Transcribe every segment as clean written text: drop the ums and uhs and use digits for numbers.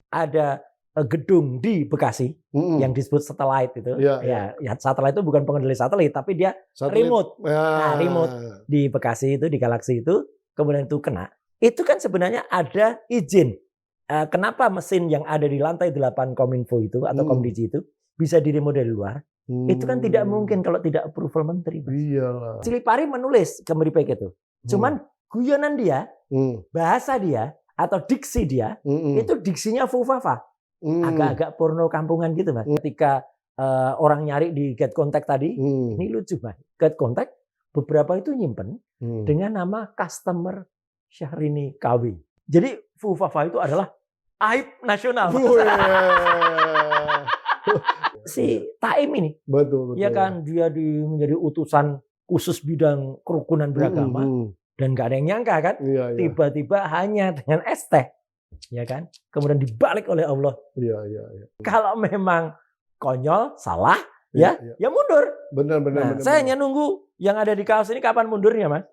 ada gedung di Bekasi yang disebut satelit itu. Ya, satelit itu bukan pengendali satelit, tapi dia remote. Nah, remote di Bekasi itu, di Galaxy itu, kemudian itu kena. Itu kan sebenarnya ada izin. Kenapa mesin yang ada di lantai 8 Kominfo itu atau Komdigi itu bisa di-remote dari luar? Itu kan tidak mungkin kalau tidak approval menteri. Iyalah. Cilipari menulis ke Meripek itu. Cuman guyonan dia, bahasa dia atau diksi dia, itu diksinya fufafa. Agak-agak porno kampungan gitu, Mas. Ketika orang nyari di Get Contact tadi, ini lucu, Mas. Get Contact beberapa itu nyimpen dengan nama customer Syahrini KW. Jadi fufafa itu adalah aib nasional. Si Taim ini, betul. Ya kan, dia menjadi utusan khusus bidang kerukunan beragama dan gak ada yang nyangka kan, tiba-tiba hanya dengan es teh. Ya kan, kemudian dibalik oleh Allah. Kalau memang konyol, salah, ya mundur. Benar. Saya hanya nunggu yang ada di kaos ini kapan mundurnya, Mas.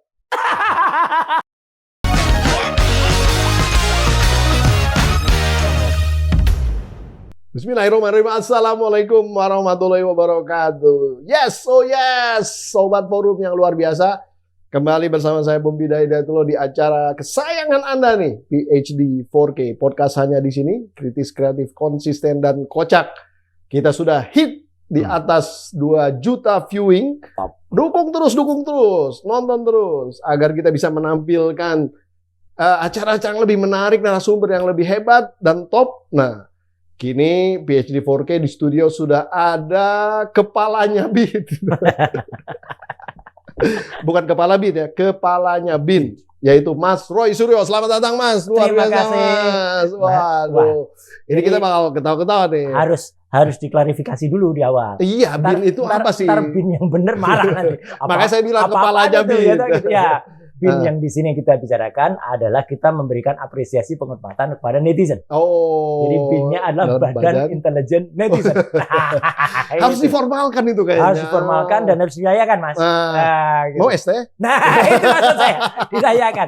Bismillahirrahmanirrahim. Assalamualaikum warahmatullahi wabarakatuh. Yes, Sobat Forum yang luar biasa. Kembali bersama saya Bumbi Hidayatullah di acara kesayangan Anda nih, PhD 4K. Podcast hanya di sini, kritis, kreatif, konsisten, dan kocak. Kita sudah hit di atas 2 juta viewing. Dukung terus, nonton terus. Agar kita bisa menampilkan acara-acara yang lebih menarik, narasumber yang lebih hebat dan top. Nah, kini PhD 4K di studio sudah ada kepalanya Bin. Bukan kepala Bin ya, kepalanya Bin, yaitu Mas Roy Suryo. Selamat datang Mas, luar biasa kasih. Mas. Waduh. Ini kita bakal ketawa-ketawa nih. Harus diklarifikasi dulu di awal. Iya, Bin itu apa sih? Ntar Bin yang bener marah nanti. Makanya saya bilang kepalanya Bin. Ya. Bin yang di sini kita bicarakan adalah kita memberikan apresiasi penghormatan kepada netizen. Jadi Binnya adalah badan intelijen netizen. Harus diformalkan itu kayaknya. Harus diformalkan dan harus dirayakan, Mas. Gitu. Mau es teh? Nah, itu maksud saya. Dirayakan.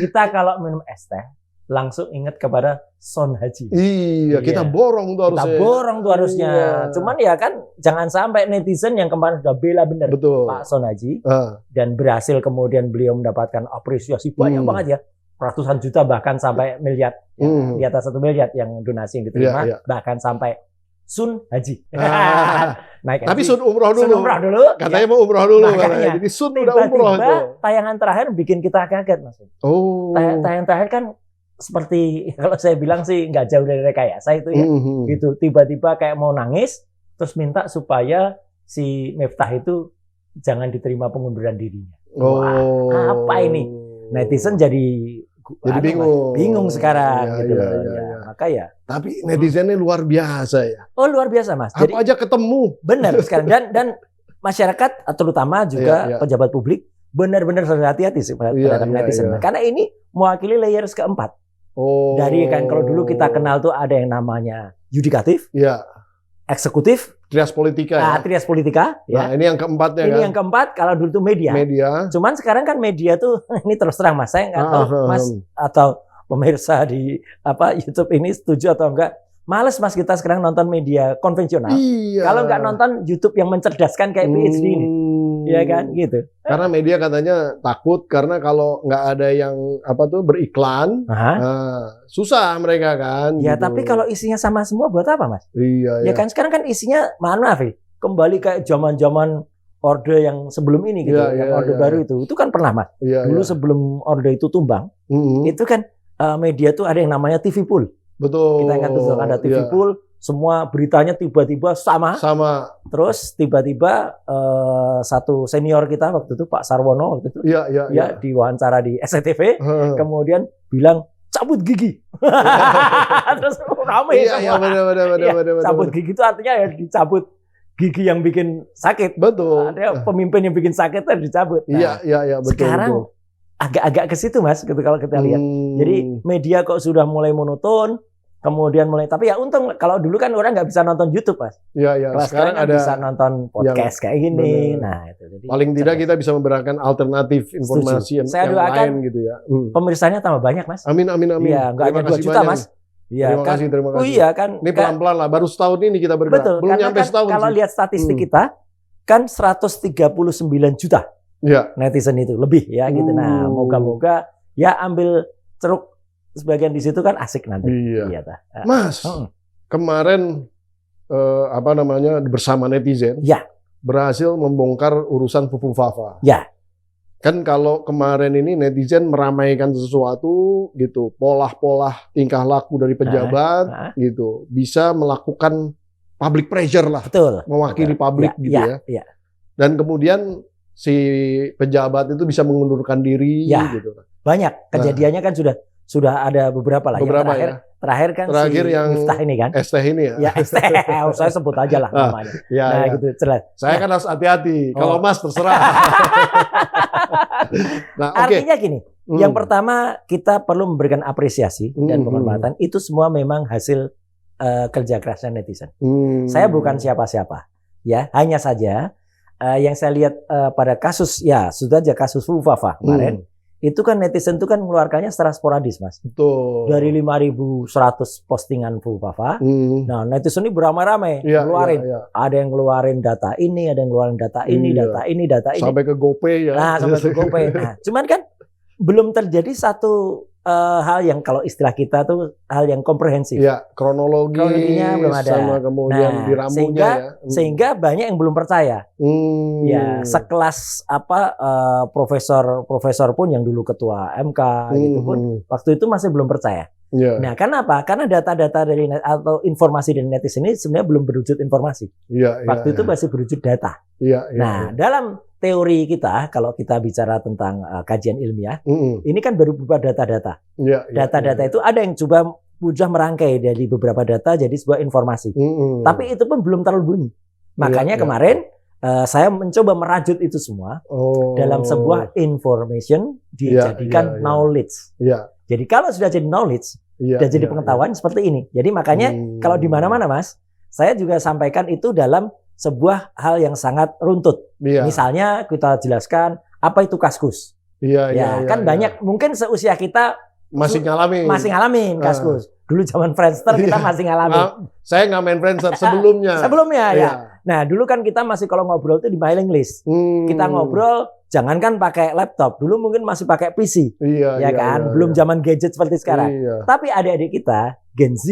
Kita kalau minum es teh langsung ingat kepada Son Haji. Iya, kita borong tuh harusnya. Kita borong tuh harusnya. Cuman ya kan jangan sampai netizen yang kemarin sudah bela benar Pak Son Haji dan berhasil kemudian beliau mendapatkan apresiasi banyak banget ya. Ratusan juta bahkan sampai miliar. Di atas 1 miliar yang donasi yang diterima. Bahkan sampai Sun Haji. Naik tapi Sun umroh dulu. Katanya mau umroh dulu. Jadi Sun udah umroh itu. Tayangan terakhir bikin kita kaget, Mas. Tayangan terakhir kan seperti kalau saya bilang sih nggak jauh dari rekayasa itu ya. Gitu tiba-tiba kayak mau nangis terus minta supaya si Miftah itu jangan diterima pengunduran dirinya. Apa ini? Netizen jadi bingung sekarang gitu. Maka ya. Tapi netizennya luar biasa ya. Oh, luar biasa, Mas. Apa aja ketemu. Benar sekarang dan masyarakat terutama juga pejabat publik benar-benar harus hati-hati sih terhadap netizen. Karena ini mewakili layers keempat. Dari kan kalau dulu kita kenal tuh ada yang namanya yudikatif, eksekutif, trias politika. Trias politika. Nah, ini yang keempatnya. Ini yang keempat kalau dulu tuh media. Cuman sekarang kan media tuh ini terus terang Mas, saya nggak tahu Mas atau pemirsa di YouTube ini setuju atau enggak. Males Mas kita sekarang nonton media konvensional. Kalau nggak nonton YouTube yang mencerdaskan kayak PhD ini. Iya kan gitu. Karena media katanya takut karena kalau nggak ada yang beriklan, susah mereka kan. Ya gitu. Tapi kalau isinya sama semua buat apa Mas? Ya kan sekarang kan isinya maaf ya, kembali kayak zaman-zaman orde yang sebelum ini gitu, yang orde baru itu kan pernah Mas. Dulu sebelum orde itu tumbang, itu kan media tuh ada yang namanya TV Pool. Betul. Kita ingat tuh ada TV Pool. Semua beritanya tiba-tiba sama. Terus tiba-tiba satu senior kita waktu itu Pak Sarwono waktu itu diwawancara di SCTV, kemudian bilang cabut gigi. Terus ramai semua. Cabut gigi itu artinya ya dicabut gigi yang bikin sakit. Betul. Ada pemimpin yang bikin sakit kan dicabut. Iya, betul. Sekarang agak-agak ke situ Mas, gitu kalau kita lihat. Jadi media kok sudah mulai monoton. Kemudian tapi ya untung kalau dulu kan orang nggak bisa nonton YouTube Mas. Kalau sekarang ada bisa nonton podcast kayak gini. Nah itu. Jadi paling tidak kita bisa memberikan alternatif informasi yang lain gitu ya. Pemirsanya tambah banyak Mas. Amin. Iya nggak hanya 2 juta Mas. Iya, Terima kasih, terima kasih. Oh iya kan. Ini pelan-pelan lah, baru setahun ini kita bergerak. Betul, Belum nyampe kan setahun kalau sih. lihat statistik kita, kan 139 juta Iya. netizen itu, lebih ya gitu. Nah, moga-moga ya ambil ceruk sebagian di situ kan asik nanti. Iya. Tah. Mas, kemarin bersama netizen ya, berhasil membongkar urusan Fufufafa. ya. Kan kalau kemarin ini netizen meramaikan sesuatu gitu, pola-pola tingkah laku dari pejabat gitu, bisa melakukan public pressure lah. Betul. Mewakili publik gitu ya. Ya. Dan kemudian si pejabat itu bisa mengundurkan diri gitu. Banyak kejadiannya kan sudah ada beberapa lah. Beberapa terakhir kan si yang Miftah ini kan. ST ini ya. Ya ST, saya sebut aja lah namanya. Ya. Gitu, jelas. Saya kan harus hati-hati. Kalau Mas terserah. Nah, artinya gini, yang pertama kita perlu memberikan apresiasi dan penghormatan. Itu semua memang hasil kerja kerasnya netizen. Saya bukan siapa-siapa, ya. Hanya saja yang saya lihat pada kasus, ya sudah aja kasus Fufufafa kemarin. Itu kan netizen itu kan mengeluarkannya secara sporadis, Mas. Betul. Dari 5.100 postingan Fufufafa. Nah, netizen ini beramai-ramai ngeluarin. Ada yang ngeluarin data ini, ada yang ngeluarin data ini, data ini. Sampai ke GoPay ya. Nah, sampai ke GoPay. Nah, cuman kan belum terjadi satu hal yang kalau istilah kita tuh hal yang komprehensif. Iya, kronologinya belum ada. Sama kemudian diramunya sehingga banyak yang belum percaya. Ya, sekelas profesor pun yang dulu ketua MK gitu pun waktu itu masih belum percaya. Nah, kenapa? Karena data-data dari atau informasi dari netizen ini sebenarnya belum berwujud informasi. Waktu itu masih berwujud data. Dalam teori kita, kalau kita bicara tentang kajian ilmiah, ini kan baru berupa data-data. Data-data itu ada yang coba merangkai dari beberapa data jadi sebuah informasi. Tapi itu pun belum terlalu bunyi. Makanya kemarin saya mencoba merajut itu semua dalam sebuah information dijadikan knowledge. Jadi kalau sudah jadi knowledge, sudah jadi pengetahuan seperti ini. Jadi makanya kalau di mana-mana, Mas, saya juga sampaikan itu dalam sebuah hal yang sangat runtut. Misalnya kita jelaskan apa itu Kaskus. Banyak mungkin seusia kita masih ngalamin Kaskus. Dulu zaman Friendster kita masih ngalamin. Saya nggak main Friendster sebelumnya. Ya. Nah, dulu kan kita masih kalau ngobrol itu di mailing list. Kita ngobrol jangankan pakai laptop, dulu mungkin masih pakai PC. Belum zaman gadget seperti sekarang. Tapi adik-adik kita Gen Z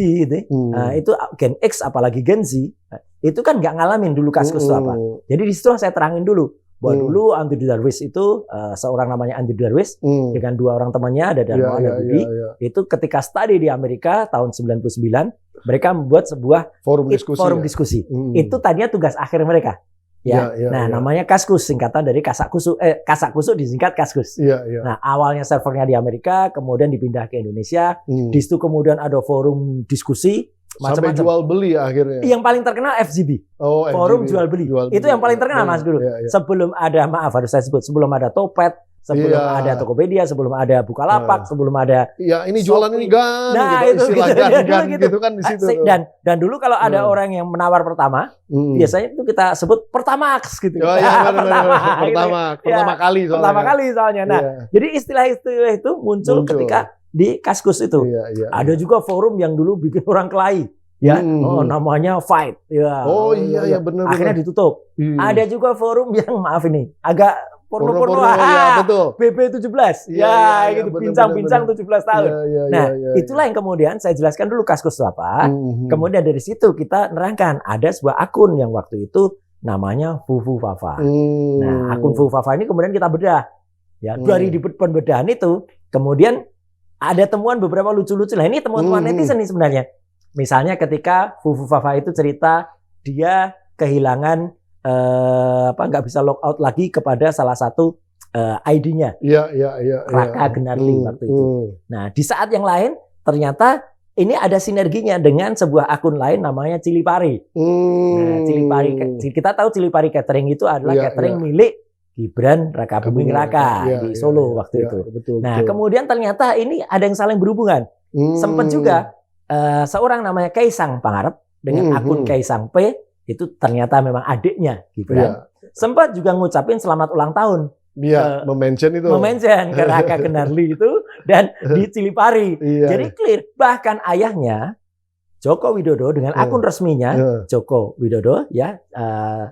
itu Gen X apalagi Gen Z itu kan nggak ngalamin dulu Kaskus itu apa. Jadi di situ saya terangin dulu bahwa dulu Andrew Darwish itu seorang namanya Andrew Darwish dengan dua orang temannya ada Darmo ada Budi. Itu ketika studi di Amerika tahun 99 mereka membuat sebuah forum diskusi. Itu tadinya tugas akhir mereka. Namanya Kaskus, singkatan dari Kasakusu. Kasakusu disingkat Kaskus. Nah, awalnya servernya di Amerika, kemudian dipindah ke Indonesia. Di situ kemudian ada forum diskusi sampai jual beli akhirnya. Yang paling terkenal FGB. Forum jual beli. Itu yang paling terkenal, Mas, dulu. Sebelum ada, harus saya sebut, sebelum ada Topet, sebelum ada Tokopedia, sebelum ada Bukalapak, sebelum ada ini jualan ini gan, gitu kan di situ. Dan dulu kalau ada orang yang menawar pertama, biasanya itu kita sebut Pertamax gitu. Pertama kali soalnya. Nah, jadi istilah-istilah itu muncul ketika di Kaskus itu. Ada juga forum yang dulu bikin orang kelahi. Namanya Fight. Benar. Akhirnya ditutup. Ada juga forum yang maaf ini agak porno-porno. Betul. BB17. Gitu bincang-bincang 17 tahun. Itulah yang kemudian saya jelaskan dulu Kaskus itu apa. Kemudian dari situ kita nerangkan ada sebuah akun yang waktu itu namanya Fufufafa. Nah, akun Fufufafa ini kemudian kita bedah. Dari pembedahan itu kemudian ada temuan beberapa lucu-lucu lah. Ini temuan-temuan netizen nih sebenarnya. Misalnya ketika Fufufafa itu cerita dia kehilangan nggak bisa logout lagi kepada salah satu ID-nya. Raka Genarli waktu itu. Nah, di saat yang lain ternyata ini ada sinerginya dengan sebuah akun lain namanya Cilipari. Nah, Cilipari, kita tahu Cilipari Catering itu adalah catering milik Gibran Raka Buming Raka di Solo waktu itu. Betul. Kemudian ternyata ini ada yang saling berhubungan. Sempat juga seorang namanya Kaisang Pangarep dengan akun Kaisang P itu ternyata memang adiknya Gibran. Sempat juga ngucapin selamat ulang tahun mention itu. Memention ke Raka Gunarli itu dan di Cilipari. Iya. Jadi clear. Bahkan ayahnya Joko Widodo dengan akun resminya Joko Widodo ya,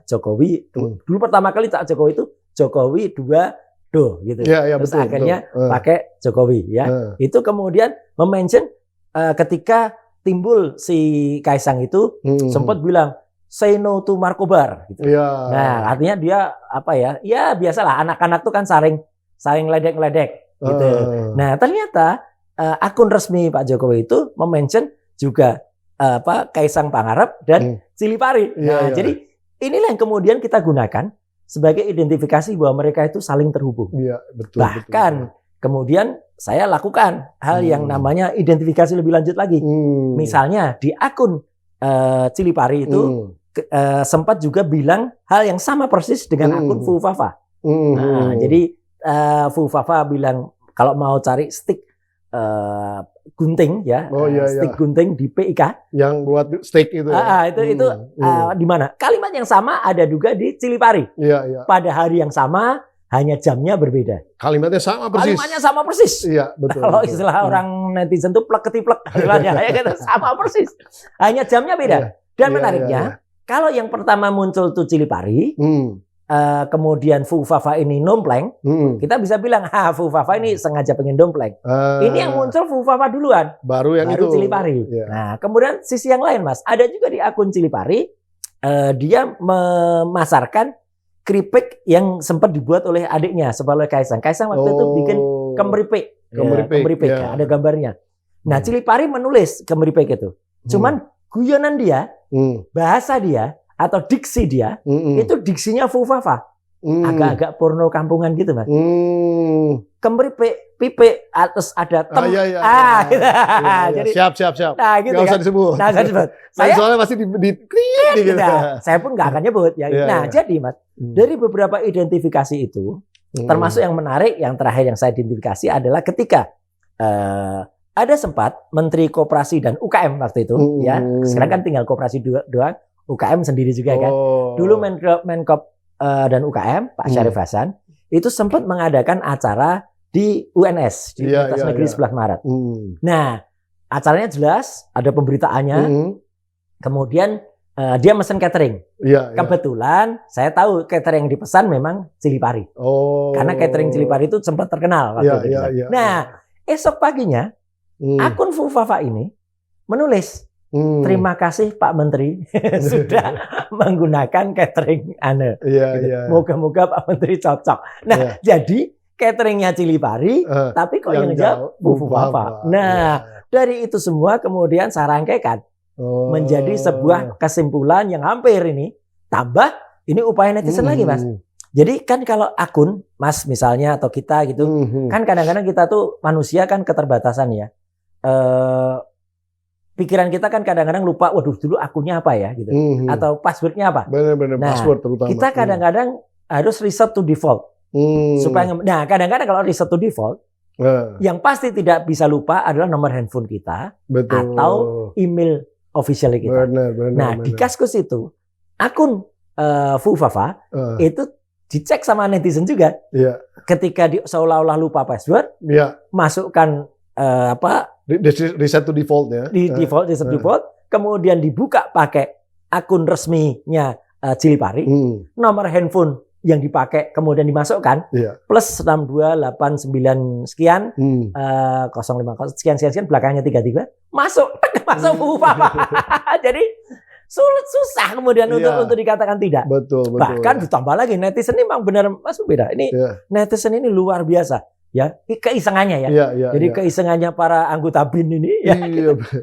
Jokowi dulu pertama kali tak Jokowi itu Jokowi 2 gitu. Terus betul, akhirnya pakai Jokowi ya. Itu kemudian memention ketika timbul si Kaisang itu sempat bilang say no to Markobar gitu. Nah, artinya dia apa ya? Ya biasalah anak-anak tuh kan saling ledek-ledek gitu. Nah, ternyata akun resmi Pak Jokowi itu memention juga Kaisang Pangarep dan Cilipari. Nah, jadi inilah yang kemudian kita gunakan sebagai identifikasi bahwa mereka itu saling terhubung. Bahkan kemudian saya lakukan hal yang namanya identifikasi lebih lanjut lagi. Misalnya di akun Cilipari itu sempat juga bilang hal yang sama persis dengan akun Fufafa. Nah, jadi Fufafa bilang kalau mau cari stick gunting ya, stick gunting di PIK yang buat stick itu. Itu di mana? Kalimat yang sama ada juga di Cilipari. Pada hari yang sama, hanya jamnya berbeda. Kalimatnya sama persis. Kalimatnya sama persis. Iya, betul. Kalau istilah orang netizen tuh plek ketiplek istilahnya ya, sama persis. Hanya jamnya beda. Dan menariknya, kalau yang pertama muncul tuh Cilipari, kemudian Fufafa ini nompleng, kita bisa bilang, Fufafa ini sengaja pengen dompleng. Ini yang muncul Fufafa duluan, baru itu Cilipari. Nah, kemudian sisi yang lain, Mas, ada juga di akun Cilipari, dia memasarkan keripik yang sempat dibuat oleh adiknya sebagai Kaisang. Kaisang waktu itu bikin kemripik, ada gambarnya. Nah, Cilipari menulis kemripik itu. Cuman guyonan dia, bahasa dia atau diksi dia itu diksinya Fufafa, agak-agak porno kampungan gitu, Mas. Kemripik, pipe, atas ada tem. Jadi siap. Nah, gitu nggak usah disebut. Nah, nggak disebut. Soalnya pasti di gitu. Saya pun nggak akan nyebut. Jadi, Mas, dari beberapa identifikasi itu, termasuk yang menarik, yang terakhir yang saya identifikasi adalah ketika ada sempat Menteri Koperasi dan UKM waktu itu, ya. Sekarang kan tinggal Koperasi doang, UKM sendiri juga kan. Dulu Menkop dan UKM Pak Syarif Hasan itu sempat mengadakan acara di UNS, di Universitas Negeri 11 Maret. Nah, acaranya jelas, ada pemberitaannya. Kemudian dia mesen catering. Kebetulan saya tahu catering yang dipesan memang Cilipari. Karena catering Cilipari itu sempat terkenal waktu itu. Nah, esok paginya akun Fufafa ini menulis, terima kasih Pak Menteri sudah menggunakan catering Moga-moga Pak Menteri cocok. Nah, jadi cateringnya Cilipari, tapi kok yang jawab Fufafa. Nah, dari itu semua kemudian saya rangkaikan menjadi sebuah kesimpulan yang hampir ini tambah ini upaya netizen lagi, Mas. Jadi kan kalau akun, Mas misalnya atau kita gitu, kan kadang-kadang kita tuh manusia kan keterbatasan ya. Pikiran kita kan kadang-kadang lupa, waduh dulu akunnya apa ya gitu, atau passwordnya apa. Benar-benar password terutama. Kita kadang-kadang harus reset to default supaya. Nah, kadang-kadang kalau reset to default, yang pasti tidak bisa lupa adalah nomor handphone kita atau email official kita. Nah, di Kaskus itu akun Fufafa itu dicek sama netizen juga. Ketika seolah-olah lupa password, masukkan reset to default ya. Reset default, kemudian dibuka pakai akun resminya Cilipari, nomor handphone yang dipakai kemudian dimasukkan plus 6289 sekian 050 sekian belakangnya 33 masuk Fufafa. Jadi susah kemudian untuk dikatakan tidak. Betul. Bahkan ditambah lagi netizen ini memang benar Mas beda. Ini netizen ini luar biasa. Ya, keisengannya ya. Jadi keisengannya para anggota BIN ini ya.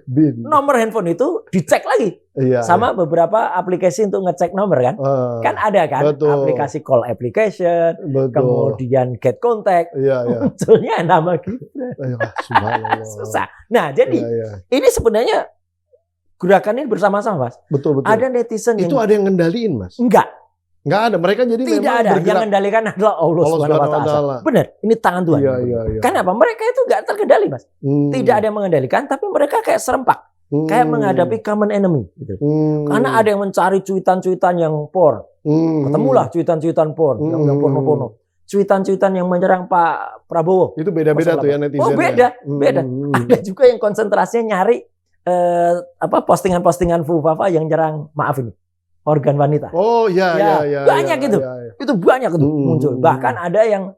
BIN. Nomor handphone itu dicek lagi. Sama beberapa aplikasi untuk ngecek nomor kan. Kan ada kan aplikasi call application, kemudian get contact. Munculnya nama kita. Susah. Nah, jadi ini sebenarnya gerakan ini bersama-sama, Mas. Betul. Ada netizen itu ada yang ngendaliin, Mas? Nggak ada, mereka jadi tidak memang ada. Yang mengendalikan adalah Allah Subhanahu wa Ta'ala. Benar, ini tangan Tuhan. Kenapa? Mereka itu nggak terkendali, Mas. Tidak ada yang mengendalikan, tapi mereka kayak serempak, kayak menghadapi common enemy. Gitu. Karena ada yang mencari cuitan-cuitan yang porn, ketemulah cuitan-cuitan porn, yang porno-porno. cuitan-cuitan yang menyerang Pak Prabowo. Itu beda-beda tuh ya netizen. Oh beda. Ada juga yang konsentrasinya nyari postingan-postingan Fufafa yang nyerang, maaf ini, organ wanita. Oh iya. Banyak itu. Itu banyak itu muncul. Bahkan ada yang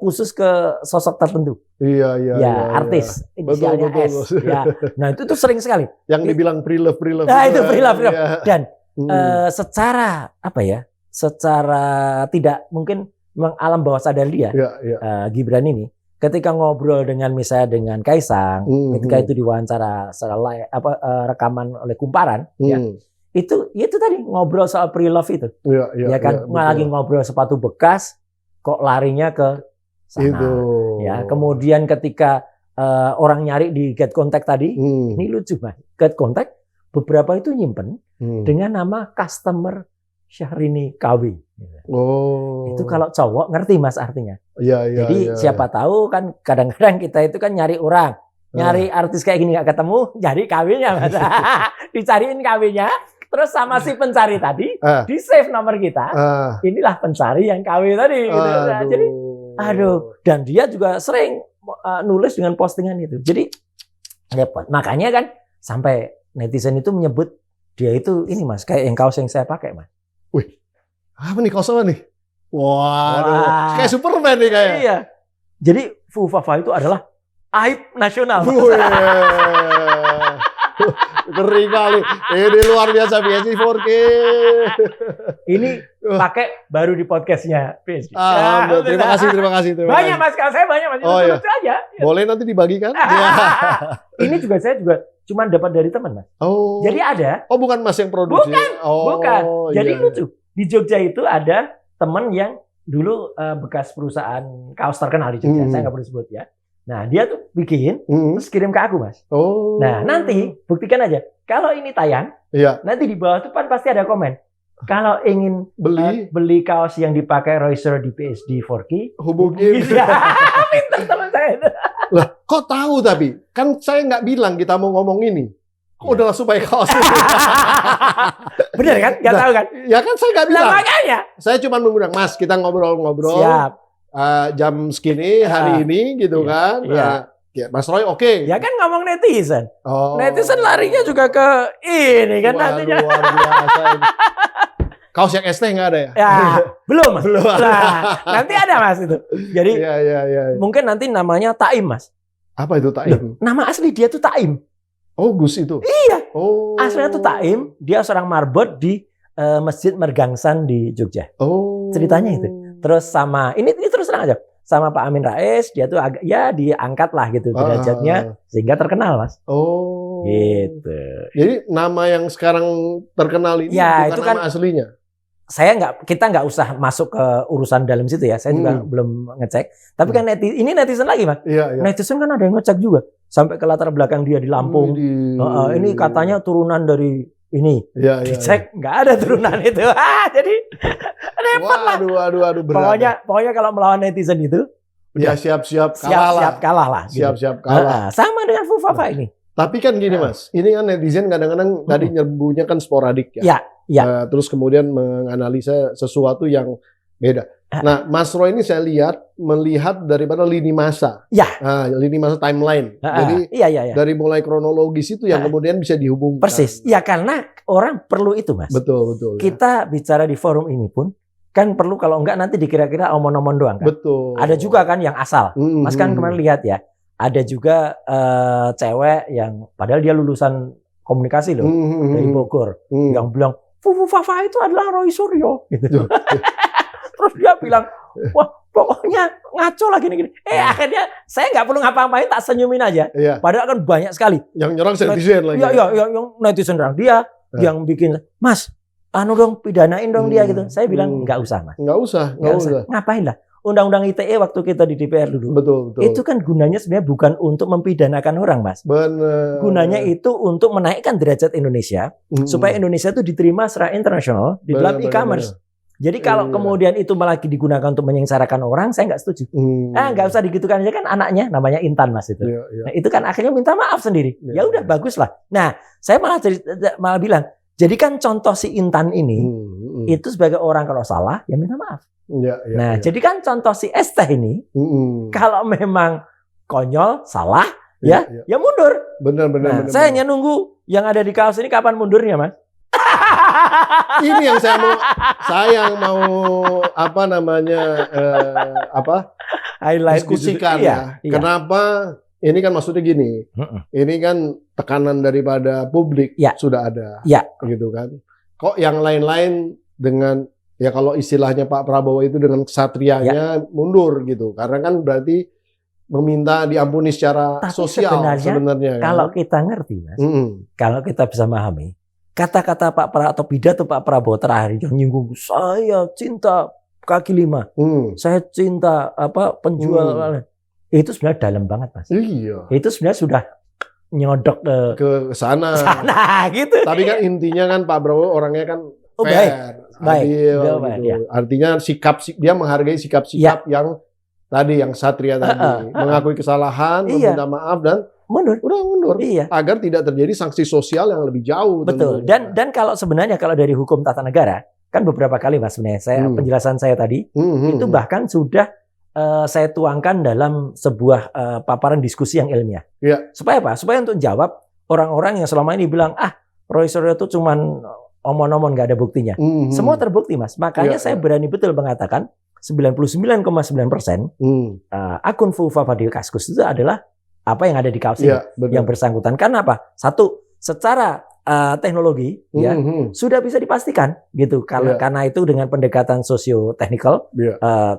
khusus ke sosok tertentu. Iya. Artis inisialnya S. Ya. Nah itu tuh sering sekali. Yang dibilang pre-love. Nah itu pre-love. Dan secara tidak mungkin memang alam bawah sadar dia, Gibran ini, ketika ngobrol dengan misalnya dengan Kaisang, ketika itu diwawancara secara rekaman oleh Kumparan, itu tadi ngobrol soal pre-love itu, lagi ngobrol sepatu bekas, kok larinya ke sana, kemudian ketika orang nyari di Get Contact tadi, ini lucu Mas, Get Contact beberapa itu nyimpen dengan nama customer Syahrini KW. Itu kalau cowok ngerti Mas artinya. Jadi siapa tahu kan kadang-kadang kita itu kan nyari orang, nyari artis kayak gini nggak ketemu, jadi KW-nya Mas. Dicariin KW-nya, terus sama si pencari tadi di save nomor kita. Inilah pencari yang KW tadi. Gitu. Nah, jadi, dan dia juga sering nulis dengan postingan itu. Jadi repot. Makanya kan sampai netizen itu menyebut dia itu ini Mas, kayak yang kaos yang saya pakai Mas. Wih, apa nih kaos apa nih? Wah. Kayak Superman nih kayak. Iya. Jadi Fufafa itu adalah aib nasional. Ngeri kali. Ini luar biasa PSG 4K. Ini pakai baru di podcastnya PSG. Terima kasih. Banyak Mas, kalau saya banyak Mas. Lucu aja. Boleh nanti dibagikan? Ini saya juga cuma dapat dari teman Mas. Jadi ada. Oh bukan Mas yang produksi? Bukan. Jadi lucu. Di Jogja itu ada teman yang dulu bekas perusahaan kaos terkenal di Jogja. Saya nggak perlu sebut ya. Nah dia tuh bikin, terus kirim ke aku Mas. Nah nanti buktikan aja. Kalau ini tayang, nanti di bawah tuh kan pasti ada komen. Kalau ingin beli kaos yang dipakai Roycer di PSD 4K, hubungin. Pintar teman saya itu. Lah, kok tahu tapi? Kan saya nggak bilang kita mau ngomong ini. Kok udah langsung pakai kaos ini? Bener kan? Nggak tahu kan? Ya kan saya nggak bilang. Nah, makanya. Saya cuma mengundang, Mas, kita ngobrol-ngobrol. Siap. Jam segini, hari ini gitu kan. Mas Roy oke. Ya kan ngomong netizen. Netizen larinya juga ke ini kan nantinya. Luar biasa ini. Kaos yang ST nggak ada ya? Ya, belum Mas. Nah, nanti ada Mas itu. Jadi mungkin nanti namanya Taim Mas. Apa itu Taim? Nama asli dia tuh Taim. Oh Gus itu? Iya. Aslinya tuh Taim. Dia seorang marbot di Masjid Mergangsan di Jogja. Ceritanya itu. Terus sama ini terus terang aja. Sama Pak Amin Rais, dia tuh agak diangkat lah gitu derajatnya sehingga terkenal Mas. Gitu. Jadi nama yang sekarang terkenal ini bukan itu kan nama aslinya. Kita nggak usah masuk ke urusan dalam situ ya. Saya juga belum ngecek. Tapi kan ini netizen lagi Mas. Netizen kan ada yang ngecek juga. Sampai ke latar belakang dia di Lampung. Ini katanya turunan dari ini. Dicek nggak ada turunan itu. Jadi repot lah. Aduh, berat. Pokoknya kalau melawan netizen itu siap-siap kalah lah. Siap-siap kalah. Sama dengan Fufafa ini. Tapi kan gini Mas, ini kan netizen kadang-kadang tadi nyerbunya kan sporadik ya. Terus kemudian menganalisa sesuatu yang beda. Nah, Mas Roy ini saya melihat daripada lini masa. Lini masa timeline. Jadi dari mulai kronologis itu yang kemudian bisa dihubungkan. Persis. Ya karena orang perlu itu Mas. Betul. Kita bicara di forum ini pun kan perlu, kalau enggak nanti dikira-kira omong-omong doang kan. Betul. Ada juga kan yang asal. Mas kan kemarin lihat ya. Ada juga cewek yang padahal dia lulusan komunikasi loh dari Bogor yang bilang Fufafa itu adalah Roy Suryo gitu. Terus dia bilang, wah pokoknya ngaco lah gini-gini. Akhirnya saya nggak perlu ngapa-ngapain, tak senyumin aja. Padahal kan banyak sekali. Yang nyerang netizen lagi. Yang netizen nyerang dia, yang bikin, Mas, dong pidanain dong dia gitu. Saya bilang nggak usah Mas. Nggak usah. Ngapain lah? Undang-undang ITE waktu kita di DPR dulu. Betul. Itu kan gunanya sebenarnya bukan untuk mempidanakan orang, Mas. Benar. Gunanya itu untuk menaikkan derajat Indonesia supaya Indonesia itu diterima secara internasional di dalam e-commerce. Jadi kalau kemudian itu malah digunakan untuk menyengsarakan orang, saya nggak setuju. Nggak usah digitukan aja, kan anaknya namanya Intan Mas itu. Nah, itu kan akhirnya minta maaf sendiri. Ya udah bagus lah. Nah, saya malah bilang, jadi kan contoh si Intan ini itu sebagai orang kalau salah ya minta maaf. Nah, jadi kan contoh si ST ini, kalau memang konyol, salah, ya mundur. Benar. Saya hanya nunggu yang ada di kaos ini kapan mundurnya, Mas. Ini yang saya mau apa namanya highlight diskusikan ya. Kenapa? Ini kan maksudnya gini. Ini kan tekanan daripada publik sudah ada, gitu kan. Kok yang lain-lain dengan ya kalau istilahnya Pak Prabowo itu dengan kesatrianya mundur gitu. Karena kan berarti meminta diampuni secara sosial sebenarnya kan? Kalau kita ngerti, Mas, kalau kita bisa memahami kata-kata Pak Prabowo atau pidato Pak Prabowo terakhir yang nyinggung saya cinta kaki lima, saya cinta penjual, itu sebenarnya dalam banget, Mas. Iya. Itu sebenarnya sudah nyodok ke sana gitu. Tapi kan intinya kan Pak Prabowo orangnya kan fair, adil, gitu. Ya. Artinya dia menghargai sikap-sikap yang tadi yang satria tadi, mengakui kesalahan, meminta maaf dan mundur. Agar tidak terjadi sanksi sosial yang lebih jauh. Betul. Tentunya. Dan kalau sebenarnya kalau dari hukum tata negara kan beberapa kali, Mas, sebenarnya penjelasan saya tadi itu bahkan sudah saya tuangkan dalam sebuah paparan diskusi yang ilmiah. Supaya apa? Supaya untuk jawab orang-orang yang selama ini bilang Roy Suryo itu cuman omong-omong nggak ada buktinya. Semua terbukti, Mas. Makanya saya berani betul mengatakan 99,9% akun Fufafa di Kaskus itu adalah apa yang ada di kaos ini yang bersangkutan. Karena apa? Satu, secara teknologi sudah bisa dipastikan gitu. Karena itu dengan pendekatan sosio-teknikal,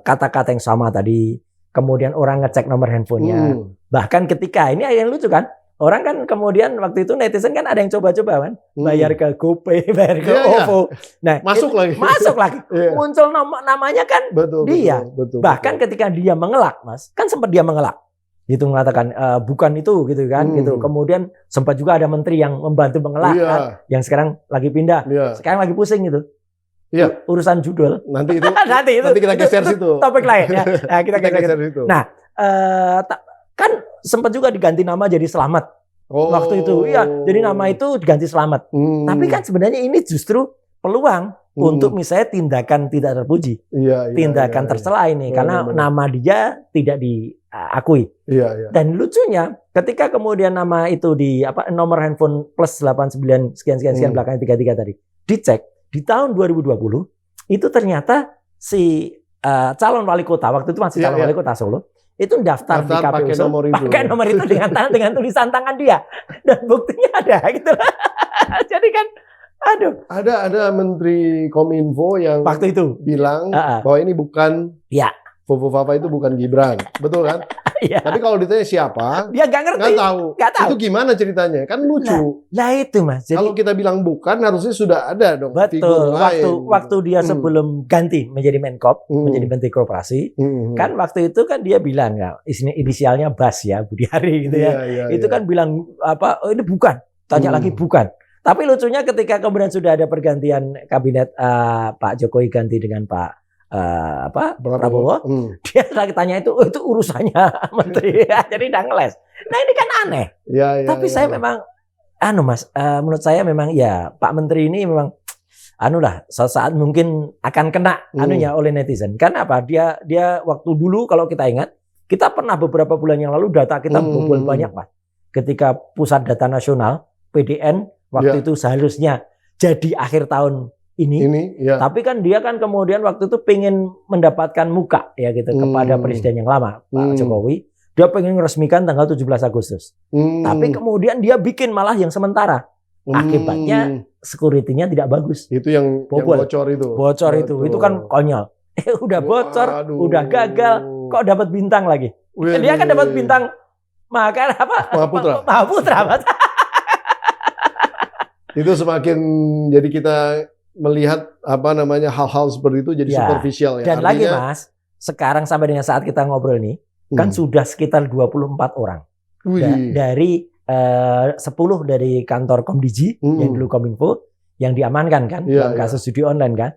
kata-kata yang sama tadi, kemudian orang ngecek nomor handphonenya. Bahkan ketika ini yang lucu kan, orang kan kemudian waktu itu netizen kan ada yang coba-coba kan, bayar ke GoPay, bayar ke OVO. Nah, masuk lagi. Muncul namanya kan dia. Bahkan ketika dia mengelak, Mas, kan sempat dia mengelak. Gitu mengatakan bukan itu gitu kan gitu. Kemudian sempat juga ada menteri yang membantu mengelak kan, yang sekarang lagi pindah. Sekarang lagi pusing gitu. Urusan judul. Nanti kita geser situ. Topik lain ya. Nah, kita geser situ. Nah, kan sempat juga diganti nama jadi Selamat. Waktu itu. Jadi nama itu diganti Selamat. Tapi kan sebenarnya ini justru peluang untuk misalnya tindakan tidak terpuji. Tindakan tercela ini karena nama dia tidak diakui. Dan lucunya ketika kemudian nama itu di nomor handphone plus 89 sekian belakangnya 33 tadi dicek di tahun 2020 itu ternyata si calon wali kota waktu itu masih calon wali kota Solo itu daftar di KPU pakai nomor itu dengan tulisan tangan dia dan buktinya ada gitu. Jadi kan ada Menteri Kominfo yang waktu itu bilang bahwa ini bukan Fufafa itu bukan Gibran, betul kan? Tapi kalau ditanya siapa, dia nggak ngerti, nggak tahu. Itu gimana ceritanya? Kan lucu. Nah itu, Mas. Jadi, kalau kita bilang bukan, harusnya sudah ada dong. Betul. Waktu dia sebelum ganti menjadi Menkop, menjadi Menteri Koperasi, kan waktu itu kan dia bilang inisialnya Bas ya, Budi Hari gitu ya. Itu kan bilang ini bukan. Tanya lagi bukan. Tapi lucunya ketika kemudian sudah ada pergantian kabinet Pak Jokowi ganti dengan Pak Prabowo, dia lagi tanya itu urusannya menteri, jadi udah ngeles. Nah ini kan aneh. Tapi saya memang, Mas, menurut saya memang Pak Menteri ini memang, saat mungkin akan kena oleh netizen. Karena apa? Dia waktu dulu kalau kita ingat, kita pernah beberapa bulan yang lalu data kita bobol banyak, Pak. Ketika Pusat Data Nasional (PDN) waktu itu seharusnya jadi akhir tahun ini tapi kan dia kan kemudian waktu itu pengen mendapatkan muka ya gitu kepada presiden yang lama Pak Jokowi. Dia pengen meresmikan tanggal 17 Agustus. Tapi kemudian dia bikin malah yang sementara. Akibatnya security-nya tidak bagus. Itu yang bocor itu. Bocor itu. Itu kan konyol. Udah bocor, udah gagal, kok dapat bintang lagi. Dia kan dapat bintang Mahaputra. Itu semakin jadi kita melihat hal-hal seperti itu jadi superficial ya. Dan artinya, lagi Mas, sekarang sampai dengan saat kita ngobrol ini kan sudah sekitar 24 orang. Dari 10 dari kantor Komdigi yang dulu Kominfo yang diamankan kan dalam kasus judi online kan.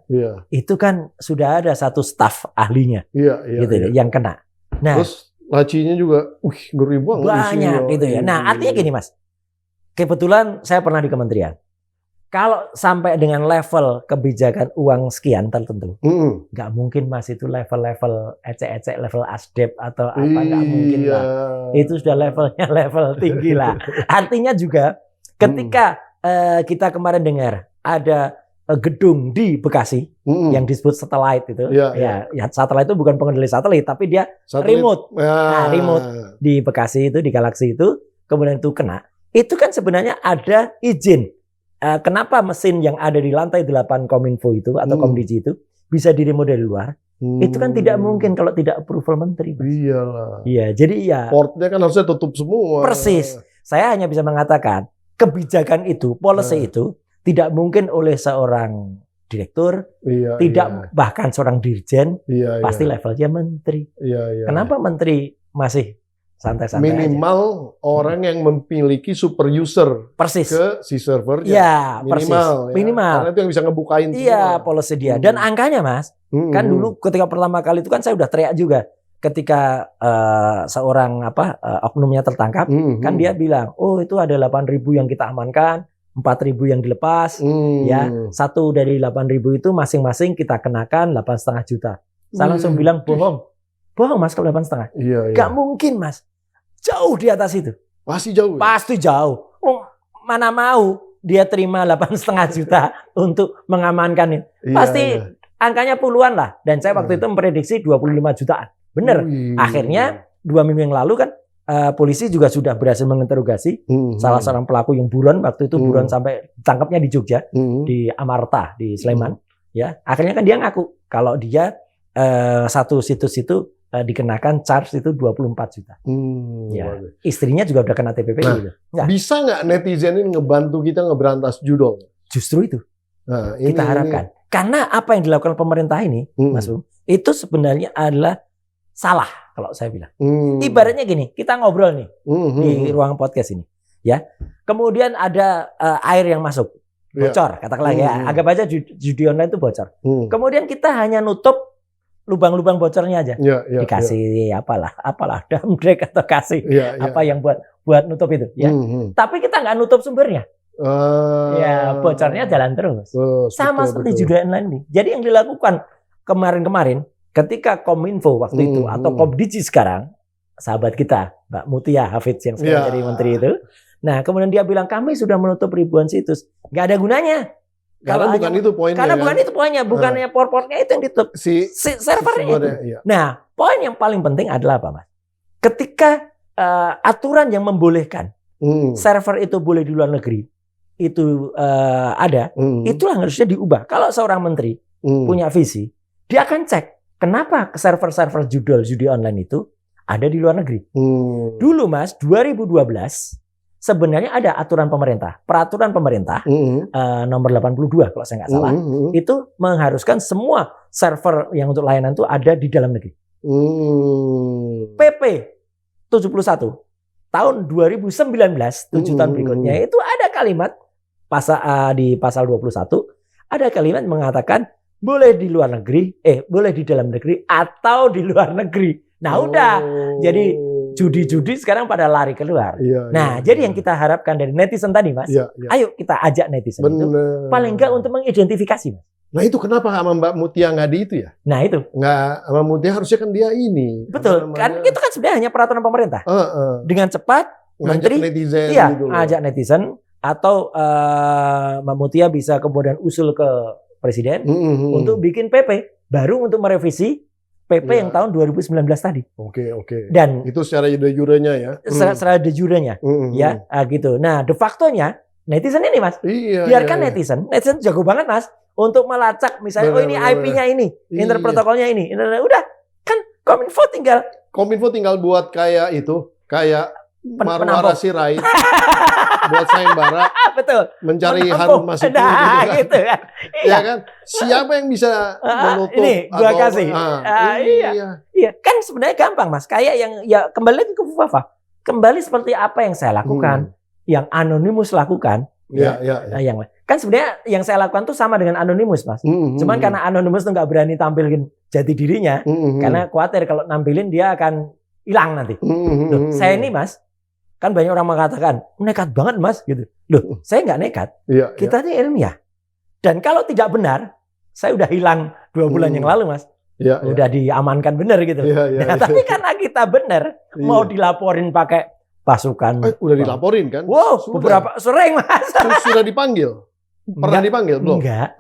Itu kan sudah ada satu staf ahlinya. Yang kena. Nah, terus lacinya juga ngeri banget banyak gitu ya. Nah, artinya gini Mas. Kebetulan saya pernah di kementerian. Kalau sampai dengan level kebijakan uang sekian tertentu, nggak mungkin Mas itu level-level ecek-ecek, level asdep atau apa, nggak mungkin lah. Itu sudah levelnya level tinggi lah. Artinya juga ketika kita kemarin dengar ada gedung di Bekasi yang disebut satelit itu, ya satelit itu bukan pengendali satelit, tapi dia remote, remote di Bekasi itu, di Galaxy itu, kemudian itu kena. Itu kan sebenarnya ada izin. Kenapa mesin yang ada di lantai 8 Kominfo itu atau Komdigi itu bisa di-remote dari luar? Itu kan tidak mungkin kalau tidak approval menteri. Iyalah. Iya, jadi ya. Portnya kan harusnya tutup semua. Persis. Saya hanya bisa mengatakan kebijakan itu, policy itu tidak mungkin oleh seorang direktur, tidak bahkan seorang dirjen, pasti levelnya menteri. Kenapa menteri masih santai-santai minimal aja? Orang yang memiliki super user persis ke si servernya. Iya, minimal. Persis. Minimal. Karena itu yang bisa ngebukain semua. Iya, policy dia. Dan angkanya, Mas, kan dulu ketika pertama kali itu kan saya udah teriak juga. Ketika seorang oknumnya tertangkap, kan dia bilang, oh itu ada 8.000 yang kita amankan, 4.000 yang dilepas, ya satu dari 8.000 itu masing-masing kita kenakan 8,5 juta. Saya langsung bilang bohong Mas kalau 8,5. Gak mungkin Mas. Jauh di atas itu. Pasti jauh. Pasti jauh. Oh, mana mau dia terima 8,5 juta untuk mengamankan ini. Pasti angkanya puluhan lah. Dan saya waktu itu memprediksi 25 jutaan. Bener. Akhirnya 2 minggu yang lalu kan polisi juga sudah berhasil menginterogasi salah seorang pelaku yang buron. Waktu itu buron sampai tangkapnya di Jogja, di Amarta, di Sleman. Ya, akhirnya kan dia ngaku kalau dia satu situs itu dikenakan charge itu 24 juta. Ya. Istrinya juga udah kena TPP. Nah, gitu. Bisa nggak netizen ini ngebantu kita ngeberantas judol? Justru itu kita harapkan. Karena apa yang dilakukan pemerintah ini, Mas Bung, itu sebenarnya adalah salah kalau saya bilang. Ibaratnya gini, kita ngobrol nih di ruang podcast ini, ya. Kemudian ada air yang masuk, bocor, katakanlah ya. Anggap aja judi online itu bocor. Kemudian kita hanya nutup lubang-lubang bocornya aja, dikasih apalah damdrek atau kasih apa yang buat nutup itu, ya. Tapi kita nggak nutup sumbernya, ya bocornya jalan terus. Sama seperti judi online ini. Jadi yang dilakukan kemarin-kemarin, ketika Kominfo waktu itu atau Komdigi sekarang, sahabat kita Mbak Mutia Hafidz yang sekarang jadi menteri itu, nah kemudian dia bilang kami sudah menutup ribuan situs, nggak ada gunanya. Karena bukan itu poinnya. Karena bukan itu poinnya, bukannya port-portnya itu yang ditutup, si servernya itu. Nah, poin yang paling penting adalah apa, Mas? Ketika aturan yang membolehkan server itu boleh di luar negeri itu ada, itulah harusnya diubah. Kalau seorang menteri punya visi, dia akan cek kenapa server-server judi online itu ada di luar negeri. Dulu, Mas, 2012 sebenarnya ada aturan pemerintah, peraturan pemerintah nomor 82 kalau saya nggak salah, itu mengharuskan semua server yang untuk layanan itu ada di dalam negeri. PP 71 tahun 2019, 7 tahun berikutnya itu ada kalimat di pasal 21 ada kalimat mengatakan boleh di luar negeri, boleh di dalam negeri atau di luar negeri. Nah udah, jadi judi-judi sekarang pada lari keluar. Jadi yang kita harapkan dari netizen tadi, Mas, ayo kita ajak netizen itu paling enggak untuk mengidentifikasi, Mas. Nah itu kenapa sama Mbak Mutia nggak di itu ya? Nah itu. Nggak, sama Mutia harusnya kan dia ini. Betul, kan itu kan sebenarnya hanya peraturan pemerintah. Dengan cepat, menteri, netizen gitu ajak netizen atau Mbak Mutia bisa kemudian usul ke presiden untuk bikin PP baru untuk merevisi PP yang tahun 2019 tadi. Oke. Dan itu secara de jurenya ya. Secara de jurenya, ya, gitu. Nah, de factonya netizen ini, Mas. Biarkan netizen jago banget, Mas, untuk melacak misalnya ini IP-nya ini, interprotokolnya ini. Udah, kan Kominfo tinggal buat kayak Marwara Sirait buat sayembara. Betul. Mencari Harun Masiku gitu kan. Iya kan? Siapa yang bisa menutup ini gua kasih. Iya, kan sebenarnya gampang, Mas. Kayak yang kembali lagi ke Fufafa. Kembali seperti apa yang saya lakukan, yang Anonymous lakukan. Yang kan sebenarnya yang saya lakukan tuh sama dengan Anonymous, Mas. Cuman karena Anonymous tuh nggak berani tampilin jati dirinya, karena khawatir kalau nampilin dia akan hilang nanti. Loh, saya ini, Mas, Kan banyak orang mengatakan nekat banget Mas gitu. Loh, saya nggak nekat. Kita ini ilmiah. Dan kalau tidak benar, saya udah hilang 2 bulan yang lalu Mas. Udah diamankan benar gitu. Tapi karena kita benar, mau dilaporin pakai pasukan. Udah dilaporin kan? Wow, beberapa sering Mas. Sudah dipanggil? Pernah dipanggil belum? Enggak.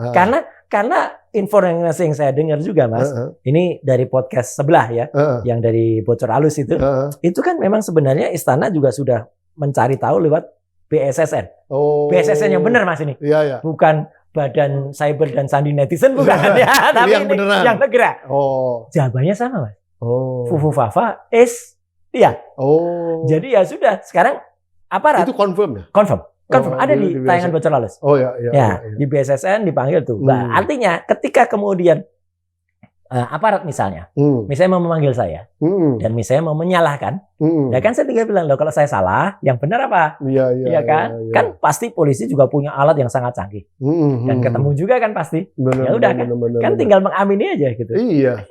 Karena informasi yang saya dengar juga Mas, ini dari podcast sebelah ya, yang dari Bocor Halus itu kan memang sebenarnya istana juga sudah mencari tahu lewat BSSN. BSSN yang benar Mas ini, bukan Badan Cyber dan Sandi Netizen bukan ya, tapi yang beneran, yang negara. Jawabannya sama Mas. Fufufafa Jadi ya sudah, sekarang aparat. Itu confirm ya? Confirm. Ada di tayangan Bocor Halus. Di BSSN dipanggil tuh. Nah, artinya ketika kemudian aparat misalnya mau memanggil saya dan misalnya mau menyalahkan, ya kan saya tinggal bilang loh kalau saya salah, yang benar apa? Kan pasti polisi juga punya alat yang sangat canggih dan ketemu juga kan pasti. Ya udah kan tinggal mengamini aja gitu. Iya.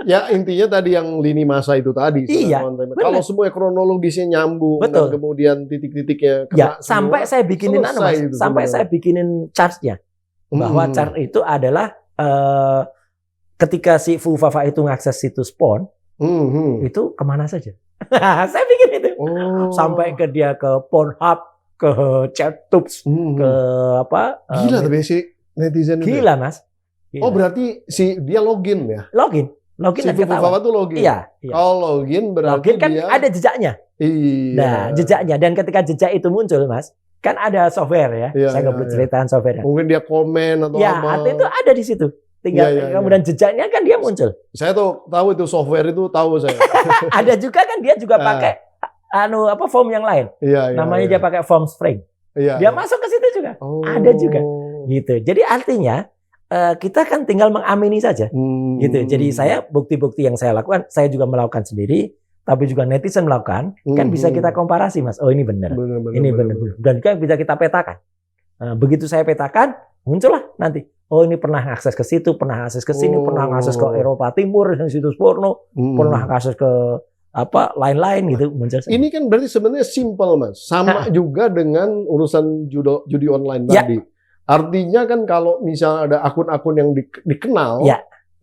Ya intinya tadi yang lini masa itu tadi. Kalau semua kronologisnya nyambung dan kemudian titik-titiknya kena sampai saya bikinin saya bikinin chart-nya bahwa chart itu adalah ketika si Fufafa itu ngakses situs porn itu kemana saja. Saya bikin itu sampai ke dia ke Pornhub, ke ChatTubes, ke apa? Gila tapi si netizen gila Mas. Gila. Berarti dia login ya? Login si Fufafa tuh login. Iya. Kalau login berarti kan dia ada jejaknya. Iya. Nah, jejaknya dan ketika jejak itu muncul, Mas, kan ada software ya. Saya nggak boleh ceritain software. Mungkin dia komen atau apa. Ya, itu ada di situ. Tinggal kemudian jejaknya kan dia muncul. Saya tuh tahu itu software itu tahu saya. Ada juga kan dia juga pakai form yang lain. Namanya dia pakai form spring. Dia masuk ke situ juga. Ada juga. Gitu. Jadi artinya kita kan tinggal mengamini saja, gitu. Jadi saya bukti-bukti yang saya lakukan, saya juga melakukan sendiri, tapi juga netizen melakukan, kan bisa kita komparasi, Mas. Oh ini benar, ini benar, dan kan bisa kita petakan. Begitu saya petakan, muncullah nanti. Oh ini pernah akses ke situ, pernah akses ke sini, pernah akses ke Eropa Timur, situs porno, pernah akses ke lain-lain gitu. Muncul. Ini kan berarti sebenarnya simple, Mas. Sama juga dengan urusan judi online tadi. Artinya kan kalau misalnya ada akun-akun yang dikenal,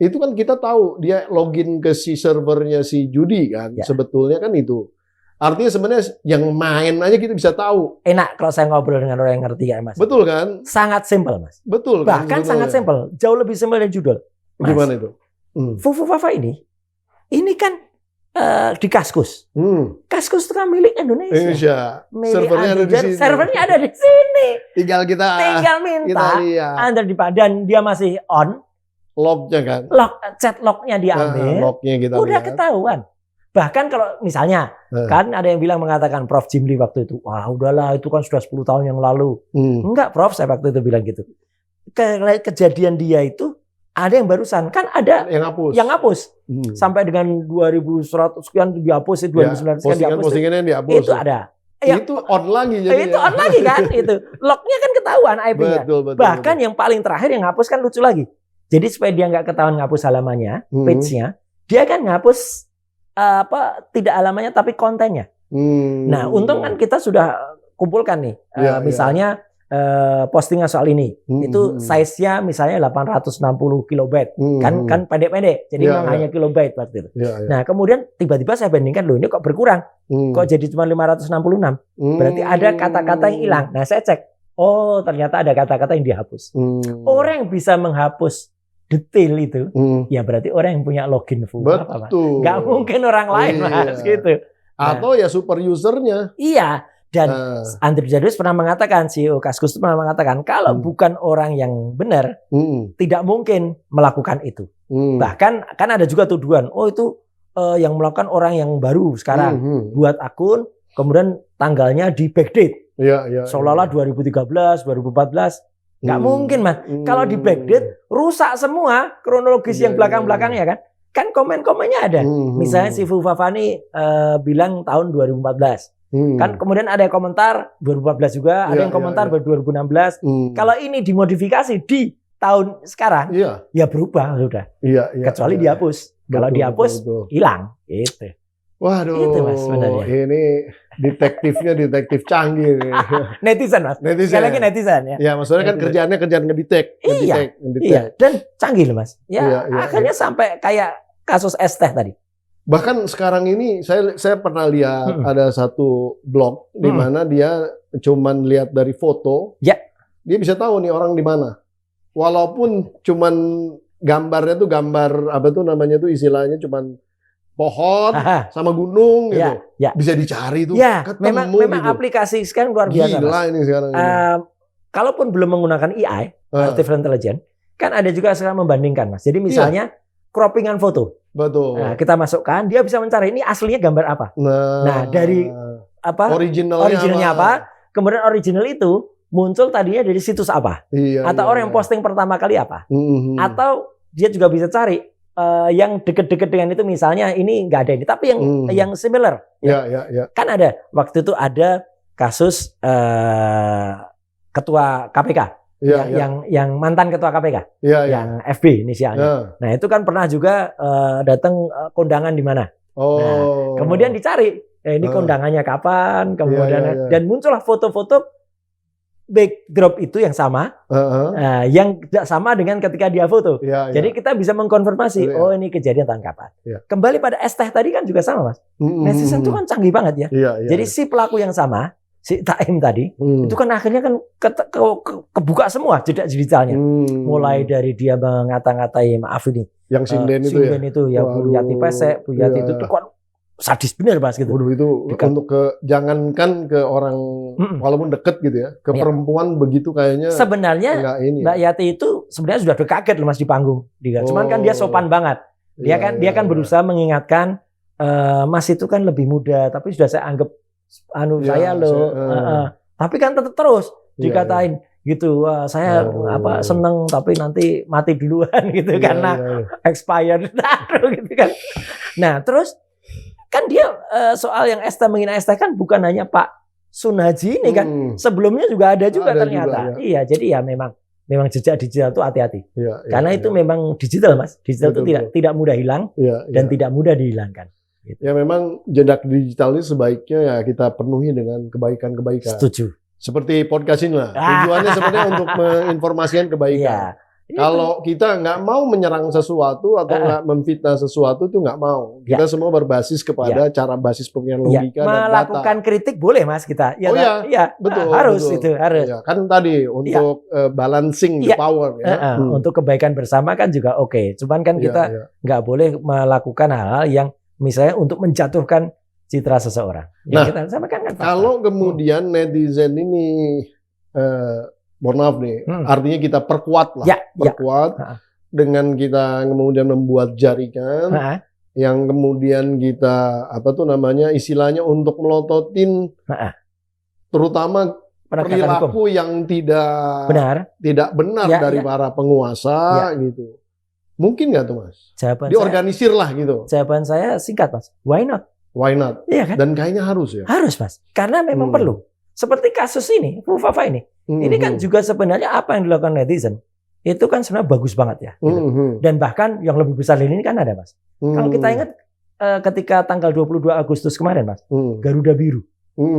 itu kan kita tahu dia login ke si servernya si judi kan, sebetulnya kan itu. Artinya sebenarnya yang main aja kita bisa tahu. Enak kalau saya ngobrol dengan orang yang ngerti ya Mas. Betul kan? Sangat simpel Mas. Betul kan? Bahkan sangat simpel, jauh lebih simpel dari judul. Mas, gimana itu? Fufufafa ini kan di Kaskus. Kaskus itu kan milik Indonesia. Servernya ada di sini. Servernya ada di sini. Tinggal minta. Anda di badan dia masih on. Lognya kan. Chat lognya diambil. Lognya kita udah lihat. Ketahuan. Bahkan kalau misalnya kan ada yang bilang mengatakan Prof Jimli waktu itu, wah udahlah itu kan sudah 10 tahun yang lalu. Enggak Prof, saya waktu itu bilang gitu. Kejadian dia itu ada yang barusan, kan ada yang hapus. Sampai dengan 2100 sekian dihapus, 2009 sekian dihapus. Postingannya dihapus. Itu ada. Itu on lagi jadi. Itu on lagi kan itu. Lognya kan ketahuan IP-nya. Bahkan yang paling terakhir yang ngapus kan lucu lagi. Jadi supaya dia nggak ketahuan ngapus halamannya, page-nya, dia kan ngapus tidak halamannya tapi kontennya. Nah, untung kan kita sudah kumpulkan nih. Misalnya postingan soal ini itu size-nya misalnya 860 kilobyte kan pendek-pendek jadi memang hanya kilobyte waktu itu. Nah kemudian tiba-tiba saya bandingkan loh ini kok berkurang kok jadi cuma 566 berarti ada kata-kata yang hilang. Nah saya cek ternyata ada kata-kata yang dihapus. Orang yang bisa menghapus detail itu ya berarti orang yang punya login full. Betul. Nggak mungkin orang lain Mas gitu. Atau ya super usernya. Iya. Dan Andrew Jadwis pernah mengatakan, CEO Kaskus pernah mengatakan, kalau bukan orang yang benar, tidak mungkin melakukan itu. Bahkan kan ada juga tuduhan, itu yang melakukan orang yang baru sekarang. Buat akun, kemudian tanggalnya di backdate. Seolah-olah 2013, 2014. Nggak mungkin, Mas. Kalau di backdate, rusak semua kronologis yang belakang-belakangnya kan. Kan komen-komennya ada. Misalnya si Fufafa ini bilang tahun 2014. Kan kemudian ada yang komentar 2014 juga, ada yang komentar 2016. Kalau ini dimodifikasi di tahun sekarang, ya berubah sudah. Kecuali dihapus. Kalau dihapus hilang. Gitu. Waduh, itu Mas sebenarnya. Ini Detektifnya detektif canggih. Netizen Mas. Sekali lagi netizen ya. Ya maksudnya kan kerjaannya kerjaan ngedetek. Iya. Dan canggih loh Mas. Ya akhirnya sampai kayak kasus es teh tadi. Bahkan sekarang ini saya pernah lihat ada satu blog di mana dia cuman lihat dari foto. Ya. Dia bisa tahu nih orang di mana. Walaupun cuman gambarnya tuh gambar apa tuh namanya tuh istilahnya cuman pohon sama gunung gitu. Ya. Bisa dicari tuh. Ya, ketemu memang gitu. aplikasi sekarang luar biasa. Gila Mas. Ini sekarang. Kalaupun belum menggunakan AI, artificial intelligence, kan ada juga sekarang membandingkan Mas. Jadi misalnya croppingan foto. Betul. Nah, kita masukkan, dia bisa mencari ini aslinya gambar apa. Nah dari apa? Originalnya apa? Kemudian original itu muncul tadinya dari situs apa? Atau orang yang posting pertama kali apa? Atau dia juga bisa cari yang deket-deket dengan itu, misalnya ini nggak ada ini, tapi yang similar. Ya. Kan ada waktu itu ada kasus ketua KPK. Yang mantan ketua KPK, yang FB inisialnya. Nah itu kan pernah juga datang kondangan di mana. Nah, kemudian dicari, ini kondangannya kapan, kemudian dan muncullah foto-foto backdrop itu yang sama, yang tidak sama dengan ketika dia foto. Jadi kita bisa mengkonfirmasi, oh ini kejadian tahun kapan. Kembali pada es teh tadi kan juga sama Mas. Netizen itu kan canggih banget ya. Jadi si pelaku yang sama, si Taim tadi, itu kan akhirnya kan kebuka semua jejak digitalnya. Mulai dari dia mengata-ngatai, maaf ini, yang Sinden itu ya Bu Yati Pesek, Bu Yati itu kan sadis bener Mas gitu. Waduh itu untuk jangankan ke orang walaupun deket gitu ya, ke perempuan begitu kayaknya. Sebenarnya Mbak Yati itu sebenarnya sudah kaget loh Mas di panggung. Cuman kan dia sopan banget. Dia kan berusaha mengingatkan, Mas itu kan lebih muda, tapi sudah saya anggap saya loh, tapi kan tetap terus dikatain gitu. Saya seneng tapi nanti mati duluan gitu karena expired gitu kan. Nah terus kan dia soal yang es teh menghina es teh kan bukan hanya Pak Sunhaji ini kan, sebelumnya juga ada juga ternyata. Iya, jadi ya memang jejak digital itu hati-hati. Karena itu memang digital Mas. Digital itu tidak mudah hilang dan tidak mudah dihilangkan. Gitu. Ya memang jejak digital ini sebaiknya ya kita penuhi dengan kebaikan-kebaikan. Setuju. Seperti podcast ini lah. Tujuannya sebenarnya untuk menginformasikan kebaikan. Kalau kita nggak mau menyerang sesuatu atau nggak memfitnah sesuatu itu nggak mau. Kita semua berbasis kepada cara basis pemilihan logika dan data. Melakukan kritik boleh Mas kita. Betul. Harus betul. Itu harus. Kan tadi untuk balancing the power. Untuk kebaikan bersama kan juga oke. Cuman kan kita nggak boleh melakukan hal-hal yang misalnya untuk menjatuhkan citra seseorang. Nah, kita sampaikan kan kalau kemudian netizen ini, mohon maaf nih, artinya kita perkuat lah, dengan kita kemudian membuat jaringan yang kemudian kita istilahnya untuk melototin, terutama perilaku yang tidak benar dari para penguasa gitu. Mungkin nggak tuh Mas? Diorganisir lah gitu. Jawaban saya singkat Mas. Why not? Why not? Iya kan? Dan kayaknya harus ya? Harus Mas. Karena memang perlu. Seperti kasus ini, Fufafa ini. Ini kan juga sebenarnya apa yang dilakukan netizen. Itu kan sebenarnya bagus banget ya. Gitu. Dan bahkan yang lebih besar ini kan ada Mas. Kalau kita ingat ketika tanggal 22 Agustus kemarin Mas. Garuda Biru.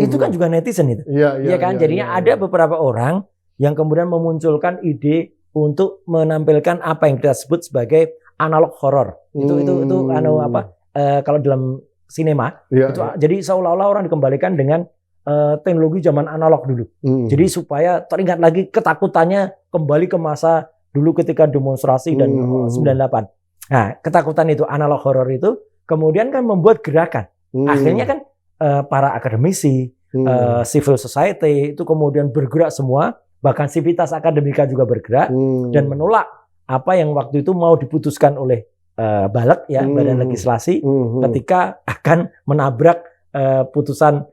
Itu kan juga netizen itu. Iya kan? Jadinya ada beberapa orang yang kemudian memunculkan ide untuk menampilkan apa yang kita sebut sebagai analog horror. Itu kalau dalam sinema jadi seolah-olah orang dikembalikan dengan teknologi zaman analog dulu. Jadi supaya teringat lagi ketakutannya kembali ke masa dulu ketika demonstrasi dan 98. Nah, ketakutan itu analog horror itu kemudian kan membuat gerakan. Akhirnya kan para akademisi, civil society itu kemudian bergerak semua. Bahkan Civitas Akademika juga bergerak dan menolak apa yang waktu itu mau diputuskan oleh Balek ya, Badan Legislasi ketika akan menabrak putusan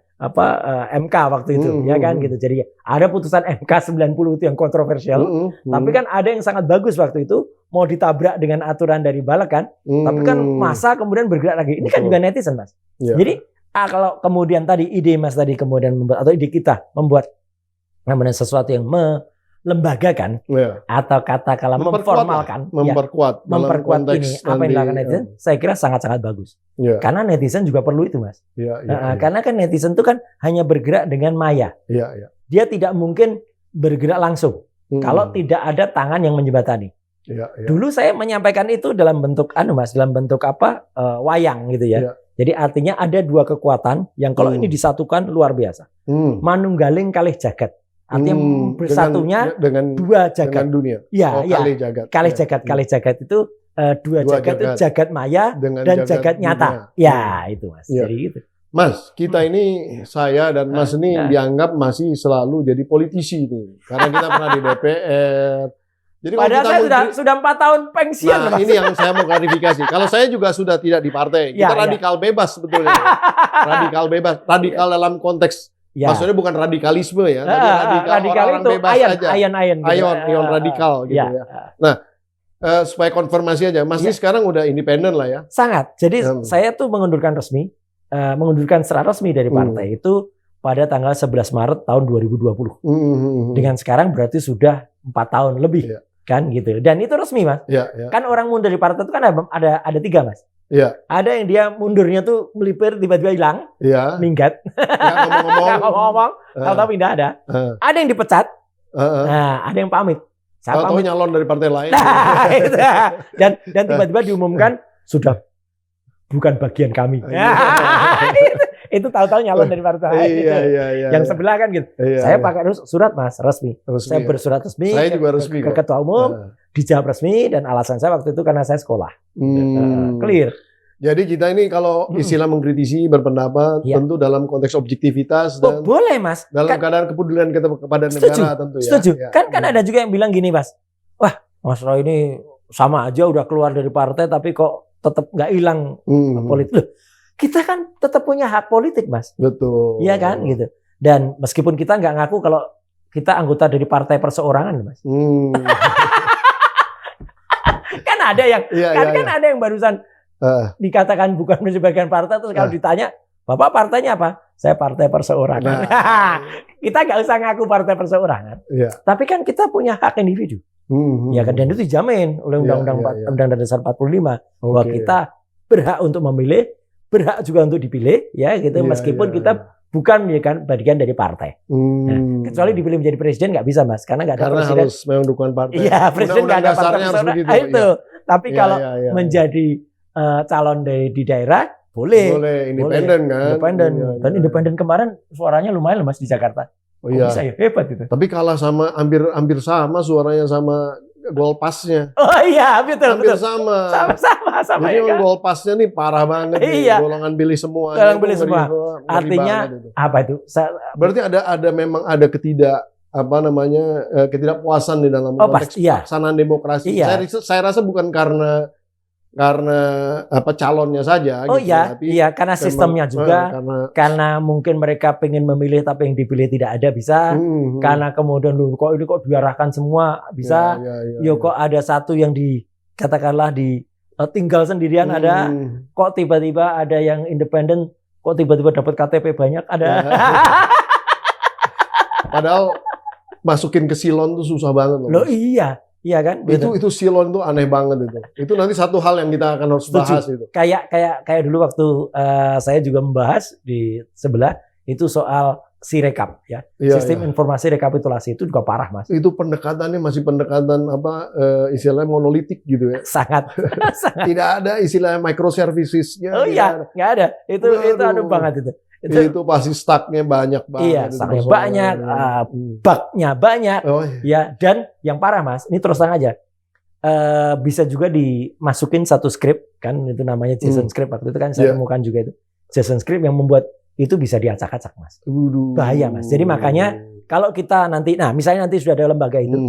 MK waktu itu ya kan gitu. Jadi ada putusan MK 90 itu yang kontroversial, tapi kan ada yang sangat bagus waktu itu mau ditabrak dengan aturan dari Balek kan. Tapi kan masa kemudian bergerak lagi. Ini kan juga netizen Mas. Jadi kalau kemudian tadi ide Mas tadi kemudian membuat atau ide kita membuat namanya sesuatu yang lembaga kan, atau katakanlah memformalkan, memperkuat ini apa yang dilakukan netizen, saya kira sangat-sangat bagus. Karena netizen juga perlu itu, Mas. Karena kan netizen itu kan hanya bergerak dengan maya. Dia tidak mungkin bergerak langsung kalau tidak ada tangan yang menjembatani. Dulu saya menyampaikan itu dalam bentuk Mas, dalam bentuk wayang gitu ya. Jadi artinya ada dua kekuatan yang kalau ini disatukan luar biasa. Manunggaling kalih jagat. Artinya bersatunya dengan dua jagat. Dengan dunia. Kalih jagat itu dua jagat itu jagat maya dan jagat nyata. Ya, itu Mas. Jadi gitu. Mas, kita ini, saya dan Mas ini dianggap masih selalu jadi politisi nih. Karena kita pernah di DPR. Jadi padahal saya sudah 4 tahun pensiun. Nah, ini yang saya mau klarifikasi. Kalau saya juga sudah tidak di partai. Kita radikal bebas sebetulnya. Radikal bebas. Radikal dalam konteks, maksudnya bukan radikalisme ya. Radikal orang bebas aja. Ion radikal gitu ya. Nah, supaya konfirmasi aja. Mas ini sekarang udah independen lah ya. Sangat. Jadi saya tuh mengundurkan secara resmi dari partai itu pada tanggal 11 Maret tahun 2020. Dengan sekarang berarti sudah 4 tahun lebih. Kan gitu. Dan itu resmi, Mas. Kan orang mundur dari partai itu kan ada 3, Mas. Ada yang dia mundurnya tuh melipir tiba-tiba hilang, minggat. Ngomong-ngomong, tahu-tahu pindah ada. Ada yang dipecat. Nah, ada yang pamit. Tahu nyalon dari partai lain. Nah, itu. Dan tiba-tiba diumumkan sudah bukan bagian kami. Itu tahu-tahu nyalon dari partai lain. Yang sebelah kan gitu. Saya pakai surat, Mas, resmi. Saya bersurat resmi. Saya juga resmi ke ketua umum, dijawab resmi, dan alasan saya waktu itu karena saya sekolah. Clear. Jadi kita ini kalau istilah mengkritisi, berpendapat, tentu dalam konteks objektivitas dan boleh, Mas. Dalam keadaan kepedulian kita kepada negara tentu ya. Setuju. Kan ada juga yang bilang gini, Mas. Wah, Mas Roy ini sama aja udah keluar dari partai tapi kok tetap nggak hilang politik. Loh, kita kan tetap punya hak politik, Mas. Betul. Iya kan, gitu. Dan meskipun kita nggak ngaku kalau kita anggota dari partai perseorangan, Mas. Kan ada yang, ada yang barusan dikatakan bukan sebagian partai, terus kalau ditanya, Bapak partainya apa? Saya partai perseorangan. Kita nggak usah ngaku partai perseorangan. Tapi kan kita punya hak individu. Ya kan, dan itu dijamin oleh Undang-Undang Dasar 45 bahwa kita berhak untuk memilih, berhak juga untuk dipilih, ya gitu. Meskipun kita bukan bagian dari partai. Nah, kecuali dipilih menjadi presiden nggak bisa, Mas, karena nggak ada presiden. Harus memang dukungan partai. Iya, presiden nggak ada partai itu. Tapi kalau menjadi calon di daerah boleh independen kan. Independen. Dan independen kemarin suaranya lumayan, Mas, di Jakarta. Bisa ya, hebat itu. Tapi kalah sama hampir sama suaranya sama Golpasnya. Oh iya, betul. Sama. Sama Jadi ya kan? Golpasnya nih parah banget nih. Golongan pilih semua. Golongan pilih semua. Artinya apa itu? Berarti memang ada ketidakpuasan di dalam konteks pelaksanaan demokrasi. Saya rasa bukan karena calonnya saja. Karena sistemnya juga. Karena mungkin mereka pengen memilih tapi yang dipilih tidak ada, bisa. Karena kemudian kok diarahkan semua, bisa. Kok ada satu yang katakanlah tinggal sendirian ada. Kok tiba-tiba ada yang independen, kok tiba-tiba dapat KTP banyak, ada. Padahal masukin ke silon tuh susah banget loh. Iya kan? Itu silon itu aneh banget itu. Itu nanti satu hal yang kita akan harus bahas itu. Kayak dulu waktu saya juga membahas di sebelah itu soal Sirekap ya. Sistem informasi rekapitulasi itu juga parah, Mas. Itu pendekatannya masih pendekatan istilahnya monolitik gitu ya. Sangat. Tidak ada istilah microservicesnya. Nggak ada. Itu anu banget itu. Itu pasti stucknya banyak banget. Iya, stucknya banyak, bugnya banyak. Ya, dan yang parah, Mas, ini terus terang aja, bisa juga dimasukin satu script, kan itu namanya JSON script. Waktu itu kan saya temukan juga itu JSON script yang membuat itu bisa diacak-acak, Mas. Bahaya, Mas. Jadi makanya kalau kita nanti, misalnya nanti sudah ada lembaga itu,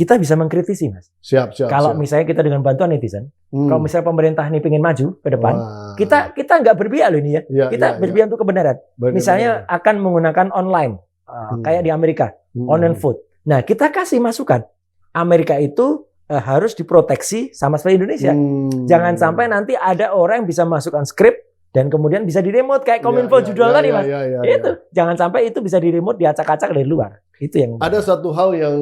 kita bisa mengkritisi, Mas. Siap. Kalau misalnya kita dengan bantuan netizen, kalau misalnya pemerintah ini pengen maju ke depan, kita nggak berpihak loh ini ya. Kita berpihak untuk kebenaran. Misalnya akan menggunakan online, kayak di Amerika, online vote. Nah, kita kasih masukan. Amerika itu harus diproteksi sama seperti Indonesia. Jangan sampai nanti ada orang yang bisa masukkan skrip, dan kemudian bisa di-remote kayak Kominfo judul tadi, Mas. Itu jangan sampai itu bisa di-remote, diacak-acak dari luar. Itu yang ada satu hal yang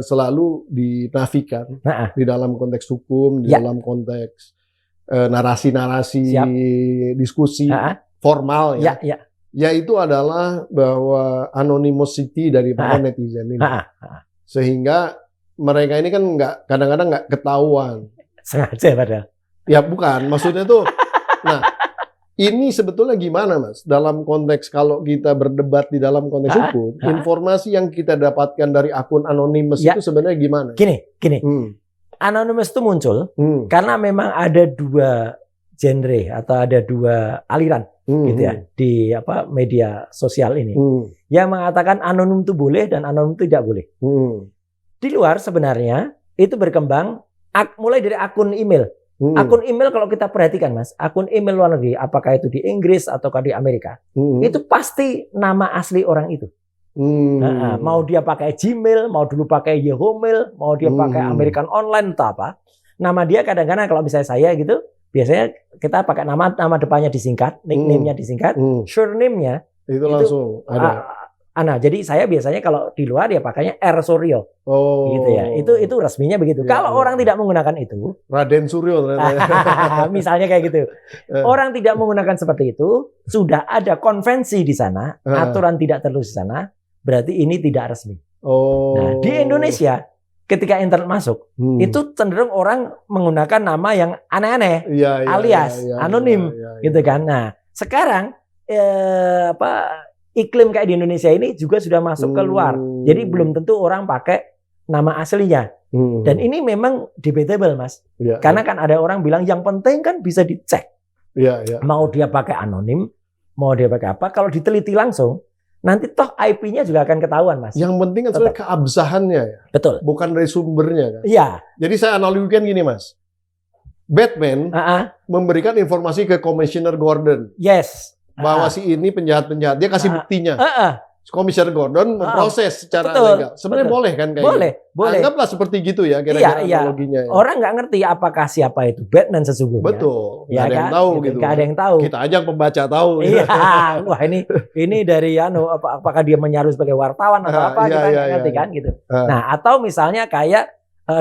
selalu dinafikan di dalam konteks hukum, di dalam konteks narasi-narasi diskusi formal yaitu adalah bahwa anonymity dari para netizen ini. Sehingga mereka ini kan kadang-kadang nggak ketahuan. Sengaja padahal. Ya bukan, maksudnya tuh. Nah, ini sebetulnya gimana, Mas? Dalam konteks kalau kita berdebat di dalam konteks hukum, informasi yang kita dapatkan dari akun anonymous itu sebenarnya gimana? Gini. Anonymous itu muncul karena memang ada dua genre atau ada dua aliran gitu ya di media sosial ini yang mengatakan anonim itu boleh dan anonim itu tidak boleh. Di luar sebenarnya itu berkembang mulai dari akun email. Akun email kalau kita perhatikan, Mas, akun email luar negeri, apakah itu di Inggris ataukah di Amerika, itu pasti nama asli orang itu. Mau dia pakai Gmail, mau dulu pakai Yahoo Mail, mau dia pakai American Online atau apa, nama dia kadang-kadang kalau misalnya saya gitu, biasanya kita pakai nama depannya disingkat, nickname-nya disingkat, surname-nya itu langsung ada. Jadi saya biasanya kalau di luar ya pakainya R Suryo. Gitu ya. Itu resminya begitu. Kalau orang tidak menggunakan itu, Raden Suryo misalnya kayak gitu. Orang tidak menggunakan seperti itu, sudah ada konvensi di sana, aturan tidak tertulis di sana, berarti ini tidak resmi. Nah, di Indonesia ketika internet masuk, itu cenderung orang menggunakan nama yang aneh-aneh, alias anonim, gitu kan. Nah, sekarang iklim kayak di Indonesia ini juga sudah masuk ke luar. Jadi belum tentu orang pakai nama aslinya. Dan ini memang debatable, Mas. Karena kan ada orang bilang yang penting kan bisa dicek. Mau dia pakai anonim, mau dia pakai apa, kalau diteliti langsung, nanti toh IP-nya juga akan ketahuan, Mas. Yang penting kan sebenarnya keabsahannya ya. Betul. Bukan dari sumbernya kan. Iya. Jadi saya analogikan gini, Mas. Batman memberikan informasi ke Komisioner Gordon. Yes. Bahwa si ini penjahat-penjahat, dia kasih buktinya. Komisioner Gordon memproses secara legal. Sebenarnya boleh kan kayak boleh. Anggaplah seperti gitu ya kira-kira analoginya. Orang nggak ngerti apakah siapa itu Batman sesungguhnya. Betul. Nggak ada yang tahu gitu. Nggak ada yang tahu. Kita aja yang pembaca tahu. Iya. Wah ini dari apakah dia menyaru sebagai wartawan atau apa kita nggak ngerti kan gitu. Nah atau misalnya kayak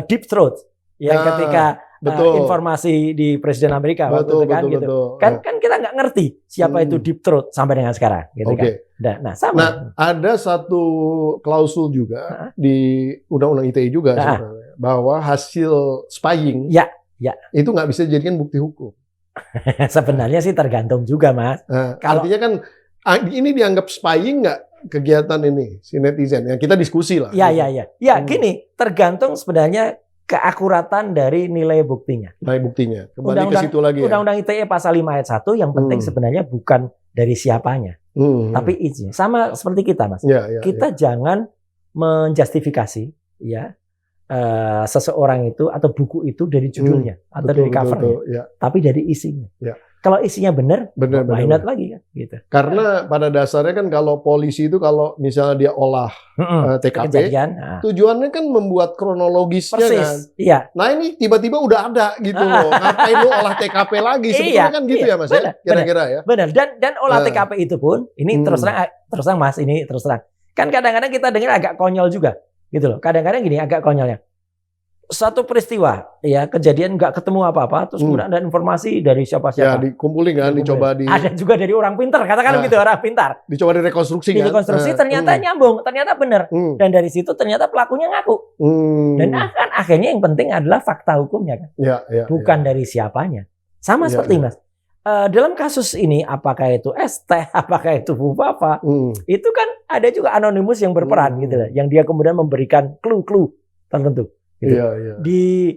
Deep Throat yang ketika informasi di Presiden Amerika waktu itu kan gitu. Kan kita nggak ngerti siapa itu Deep Throat sampai dengan sekarang gitu kan. Nah, sama. Nah, ada satu klausul juga di Undang-Undang ITE juga sebenarnya bahwa hasil spying itu nggak bisa dijadikan bukti hukum. Sebenarnya sih tergantung juga, Mas. Artinya kan ini dianggap spying nggak kegiatan ini si netizen yang kita diskusi lah. Iya. Gini, tergantung sebenarnya keakuratan dari nilai buktinya. Nilai buktinya. Kembali ke situ lagi. Undang-Undang ITE pasal 5 ayat 1 yang penting sebenarnya bukan dari siapanya. Tapi izin. Sama seperti kita, Mas. Kita jangan menjustifikasi seseorang itu atau buku itu dari judulnya atau dari covernya. Tapi dari isinya. Kalau isinya benar why not lagi kan gitu. Karena pada dasarnya kan kalau polisi itu kalau misalnya dia olah TKP, tujuannya kan membuat kronologisnya kan. Nah ini tiba-tiba udah ada gitu loh. Ngapain lu olah TKP lagi? Sebetulnya kan gitu ya Mas ya, kira-kira ya. Benar. Dan olah TKP itu pun ini terus terang Mas, ini terus terang. Kan kadang-kadang kita dengar agak konyol juga gitu loh. Kadang-kadang gini agak konyolnya. Satu peristiwa kejadian nggak ketemu apa-apa terus kemudian ada informasi dari siapa-siapa dikumpulin kan dicoba ada juga dari orang pintar katakan gitu orang pintar dicoba direkonstruksi ternyata nyambung ternyata benar dan dari situ ternyata pelakunya ngaku dan akhirnya yang penting adalah fakta hukumnya kan bukan dari siapanya sama seperti Mas dalam kasus ini apakah itu ST apakah itu Fufafa itu kan ada juga anonimus yang berperan gitu loh yang dia kemudian memberikan clue-clue tertentu gitu. Di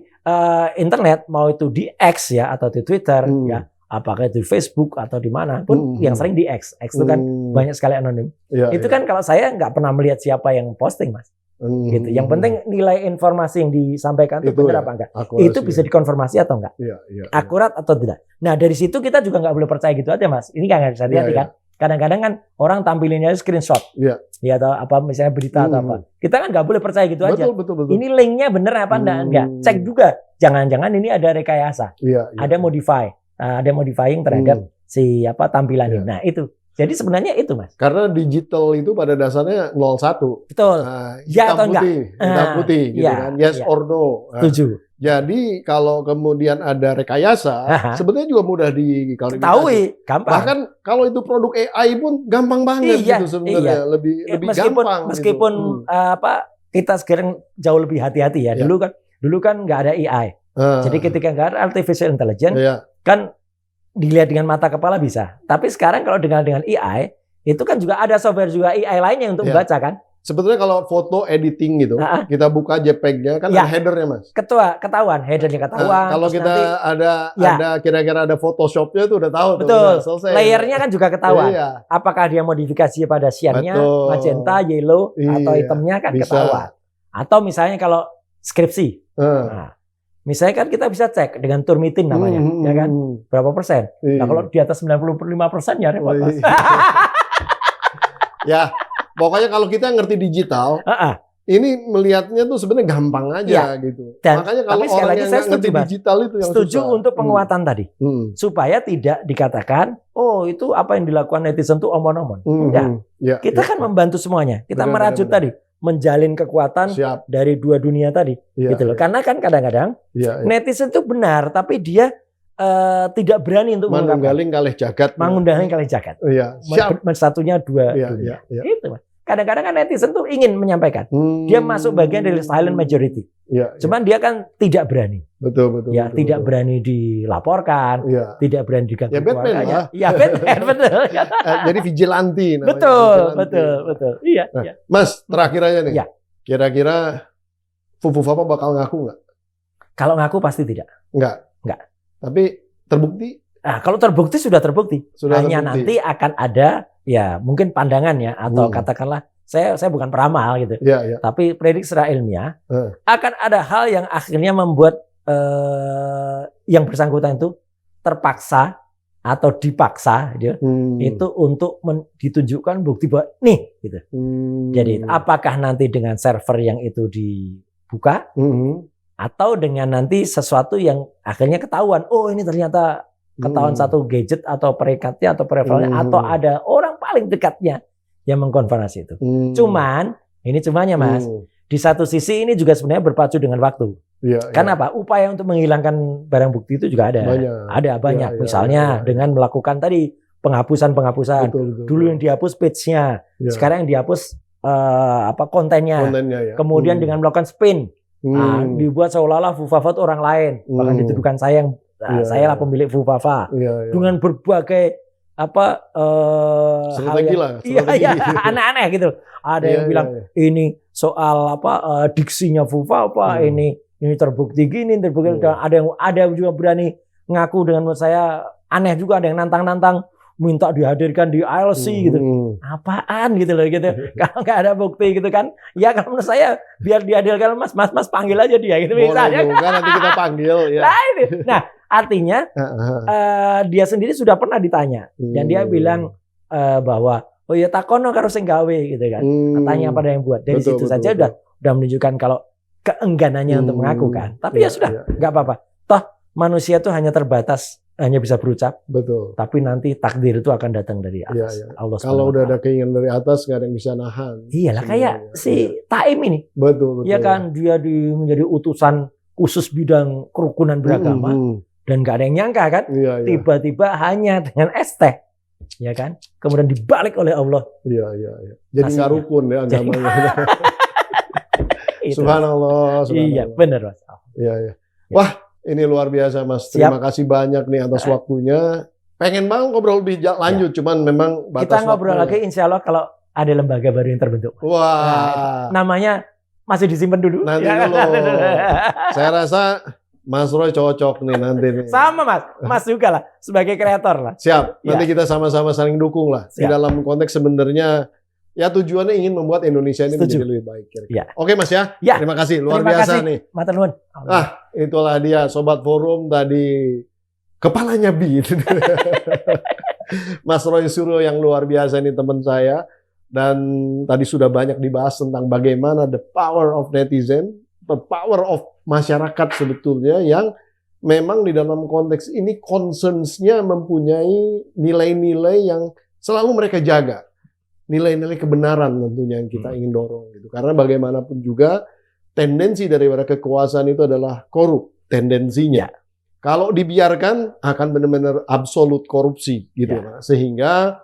internet mau itu di X atau di Twitter apakah itu di Facebook atau di mana pun yang sering di X itu kan banyak sekali anonim itu kan kalau saya nggak pernah melihat siapa yang posting Mas gitu yang penting nilai informasi yang disampaikan itu benar apa enggak itu bisa dikonfirmasi atau enggak akurat atau tidak. Nah dari situ kita juga nggak boleh percaya gitu aja Mas ini kan harus hati-hati kan. Kadang-kadang kan orang tampilinnya screenshot, atau apa misalnya berita atau apa. Kita kan nggak boleh percaya gitu aja. Betul. Ini linknya bener apa enggak? Cek juga. Jangan-jangan ini ada rekayasa, ada modifying terhadap tampilannya. Nah, itu. Jadi sebenarnya itu, Mas. Karena digital itu pada dasarnya 01. Betul. Nah, Ya atau enggak? Hitam putih gitu kan. Yes or no. Nah, setuju. jadi kalau kemudian ada rekayasa, sebenarnya juga mudah diklarifikasi. Ketahui, gampang. Bahkan kalau itu produk AI pun gampang banget gitu sebenarnya, lebih gampang. Meskipun kita sekarang jauh lebih hati-hati ya. Dulu kan nggak ada AI. Jadi ketika nggak ada artificial intelligence, kan dilihat dengan mata kepala bisa. Tapi sekarang kalau dengan AI, itu kan juga ada software juga AI lainnya untuk membaca kan. Sebetulnya kalau foto editing gitu, kita buka JPEG-nya kan ada header-nya, Mas. Ketahuan, header-nya ketahuan. Kalau kita ada kira-kira ada Photoshop-nya itu udah tahu. Betul. Tuh, selesai. Layernya kan juga ketahuan. Apakah dia modifikasi pada cyan-nya, magenta, yellow, atau hitamnya kan ketahuan. Atau misalnya kalau skripsi. Nah, misalnya kan kita bisa cek dengan Turnitin namanya, ya kan? Berapa persen? Nah, kalau di atas 95% ya repot. Ya, pokoknya kalau kita ngerti digital, ini melihatnya tuh sebenarnya gampang aja gitu. Dan, makanya kalau orang yang nggak ngerti digital itu yang setuju susah. Untuk penguatan tadi, supaya tidak dikatakan, oh itu apa yang dilakukan netizen tuh omon-omon. Enggak. Kita kan membantu semuanya. Kita merajut tadi. Menjalin kekuatan dari dua dunia tadi, gitu loh. Karena kan kadang-kadang netizen itu benar, tapi dia tidak berani untuk mengunggaling kalih jagat. Mengunggaling kalih jagat. Satunya dua dunia. Gitu, Mas. Kadang-kadang kan netizen tuh ingin menyampaikan, dia masuk bagian dari silent majority. Cuman dia kan tidak berani. Betul. Tidak berani dilaporkan, tidak berani diganggu keluarganya. Batman, betul. Jadi vigilanti namanya. Betul. Iya. Mas, terakhir aja nih. Kira-kira Fufu-Fafa bakal ngaku nggak? Kalau ngaku pasti tidak. Nggak. Tapi terbukti? Nah, kalau terbukti sudah terbukti. Hanya nanti akan ada mungkin pandangannya atau katakanlah saya bukan peramal gitu. Tapi prediksi secara ilmiah akan ada hal yang akhirnya membuat yang bersangkutan itu terpaksa atau dipaksa gitu, itu untuk ditunjukkan bukti bahwa nih gitu. Jadi apakah nanti dengan server yang itu dibuka atau dengan nanti sesuatu yang akhirnya ketahuan, oh ini ternyata ketahuan satu gadget atau perekatnya atau prevalnya atau ada orang paling dekatnya yang mengkonfirmasi itu. Cuman ini cumanya, Mas. Di satu sisi ini juga sebenarnya berpacu dengan waktu. Karena apa? Upaya untuk menghilangkan barang bukti itu juga ada. Banyak. Misalnya dengan melakukan tadi penghapusan. Betul. Dulu yang dihapus page-nya, sekarang yang dihapus kontennya. Kemudian dengan melakukan spin, dibuat seolah-olah Fufu-Fafa itu orang lain, bahkan dituduhkan saya yang saya lah pemilik Fufu-Fafa. Dengan berbagai strategi lah. Aneh-aneh gitu. Ada yang bilang ini soal diksinya Fufu-Fafa, ini terbukti gini, terbukti. Ada yang juga berani ngaku dengan menurut saya aneh juga, ada yang nantang-nantang minta dihadirkan di ILC gitu. Apaan gitu loh gitu. Kalau nggak ada bukti gitu kan. Ya kalau menurut saya biar dihadirkan Mas panggil aja dia gitu. Boleh juga nanti kita panggil ya. Nah, artinya dia sendiri sudah pernah ditanya dan dia bilang bahwa oh ya takono karo sing gawe gitu kan. Tanya pada yang buat. Dari situ saja udah menunjukkan kalau keengganannya untuk mengaku kan. Tapi ya sudah, nggak apa-apa. Toh manusia tuh hanya terbatas, hanya bisa berucap. Betul. Tapi nanti takdir itu akan datang dari atas. Allah SWT. Kalau udah ada keinginan dari atas, nggak ada yang bisa nahan. Iyalah kayak si Taim ini. Betul. Ya kan dia menjadi utusan khusus bidang kerukunan beragama dan nggak ada yang nyangka kan. Tiba-tiba hanya dengan ST, ya kan. Kemudian dibalik oleh Allah. Jadi nggak rukun ya agamanya. Subhanallah. Iya benar Mas. Wah. Ini luar biasa Mas. Terima kasih banyak nih atas waktunya. Pengen banget ngobrol lebih lanjut, cuman memang batas kita ngobrol lagi insya Allah kalau ada lembaga baru yang terbentuk. Wah. Namanya masih disimpan dulu. Nanti dulu. Saya rasa Mas Roy cocok nih nanti nih. Sama Mas juga lah sebagai kreator lah. Siap. Nanti kita sama-sama saling dukung lah. Di dalam konteks sebenarnya ya tujuannya ingin membuat Indonesia ini menjadi lebih baik. Oke Mas ya. Terima kasih. Luar biasa nih. Matur nuwun. Itulah dia Sobat Forum tadi kepalanya bi. Mas Roy Suryo yang luar biasa ini teman saya. Dan tadi sudah banyak dibahas tentang bagaimana the power of netizen, the power of masyarakat sebetulnya yang memang di dalam konteks ini concerns-nya mempunyai nilai-nilai yang selalu mereka jaga. Nilai-nilai kebenaran tentunya yang kita ingin dorong gitu. Karena bagaimanapun juga tendensi daripada kekuasaan itu adalah korup tendensinya. Kalau dibiarkan akan benar-benar absolut korupsi gitu. Sehingga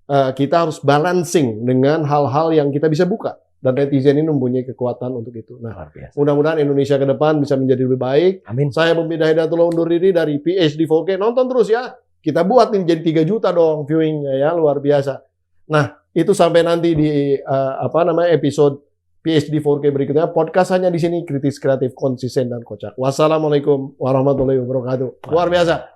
kita harus balancing dengan hal-hal yang kita bisa buka. Dan netizen ini mempunyai kekuatan untuk itu. Nah, mudah-mudahan Indonesia ke depan bisa menjadi lebih baik. Amin. Saya Bumbi Hidayatullah undur diri dari PhD 4K. Nonton terus ya. Kita buat ini jadi 3 juta dong viewingnya ya, luar biasa. Nah, itu sampai nanti di episode PhD 4K berikutnya. Podcast hanya di sini, kritis, kreatif, konsisten, dan kocak. Wassalamualaikum warahmatullahi wabarakatuh. Luar biasa.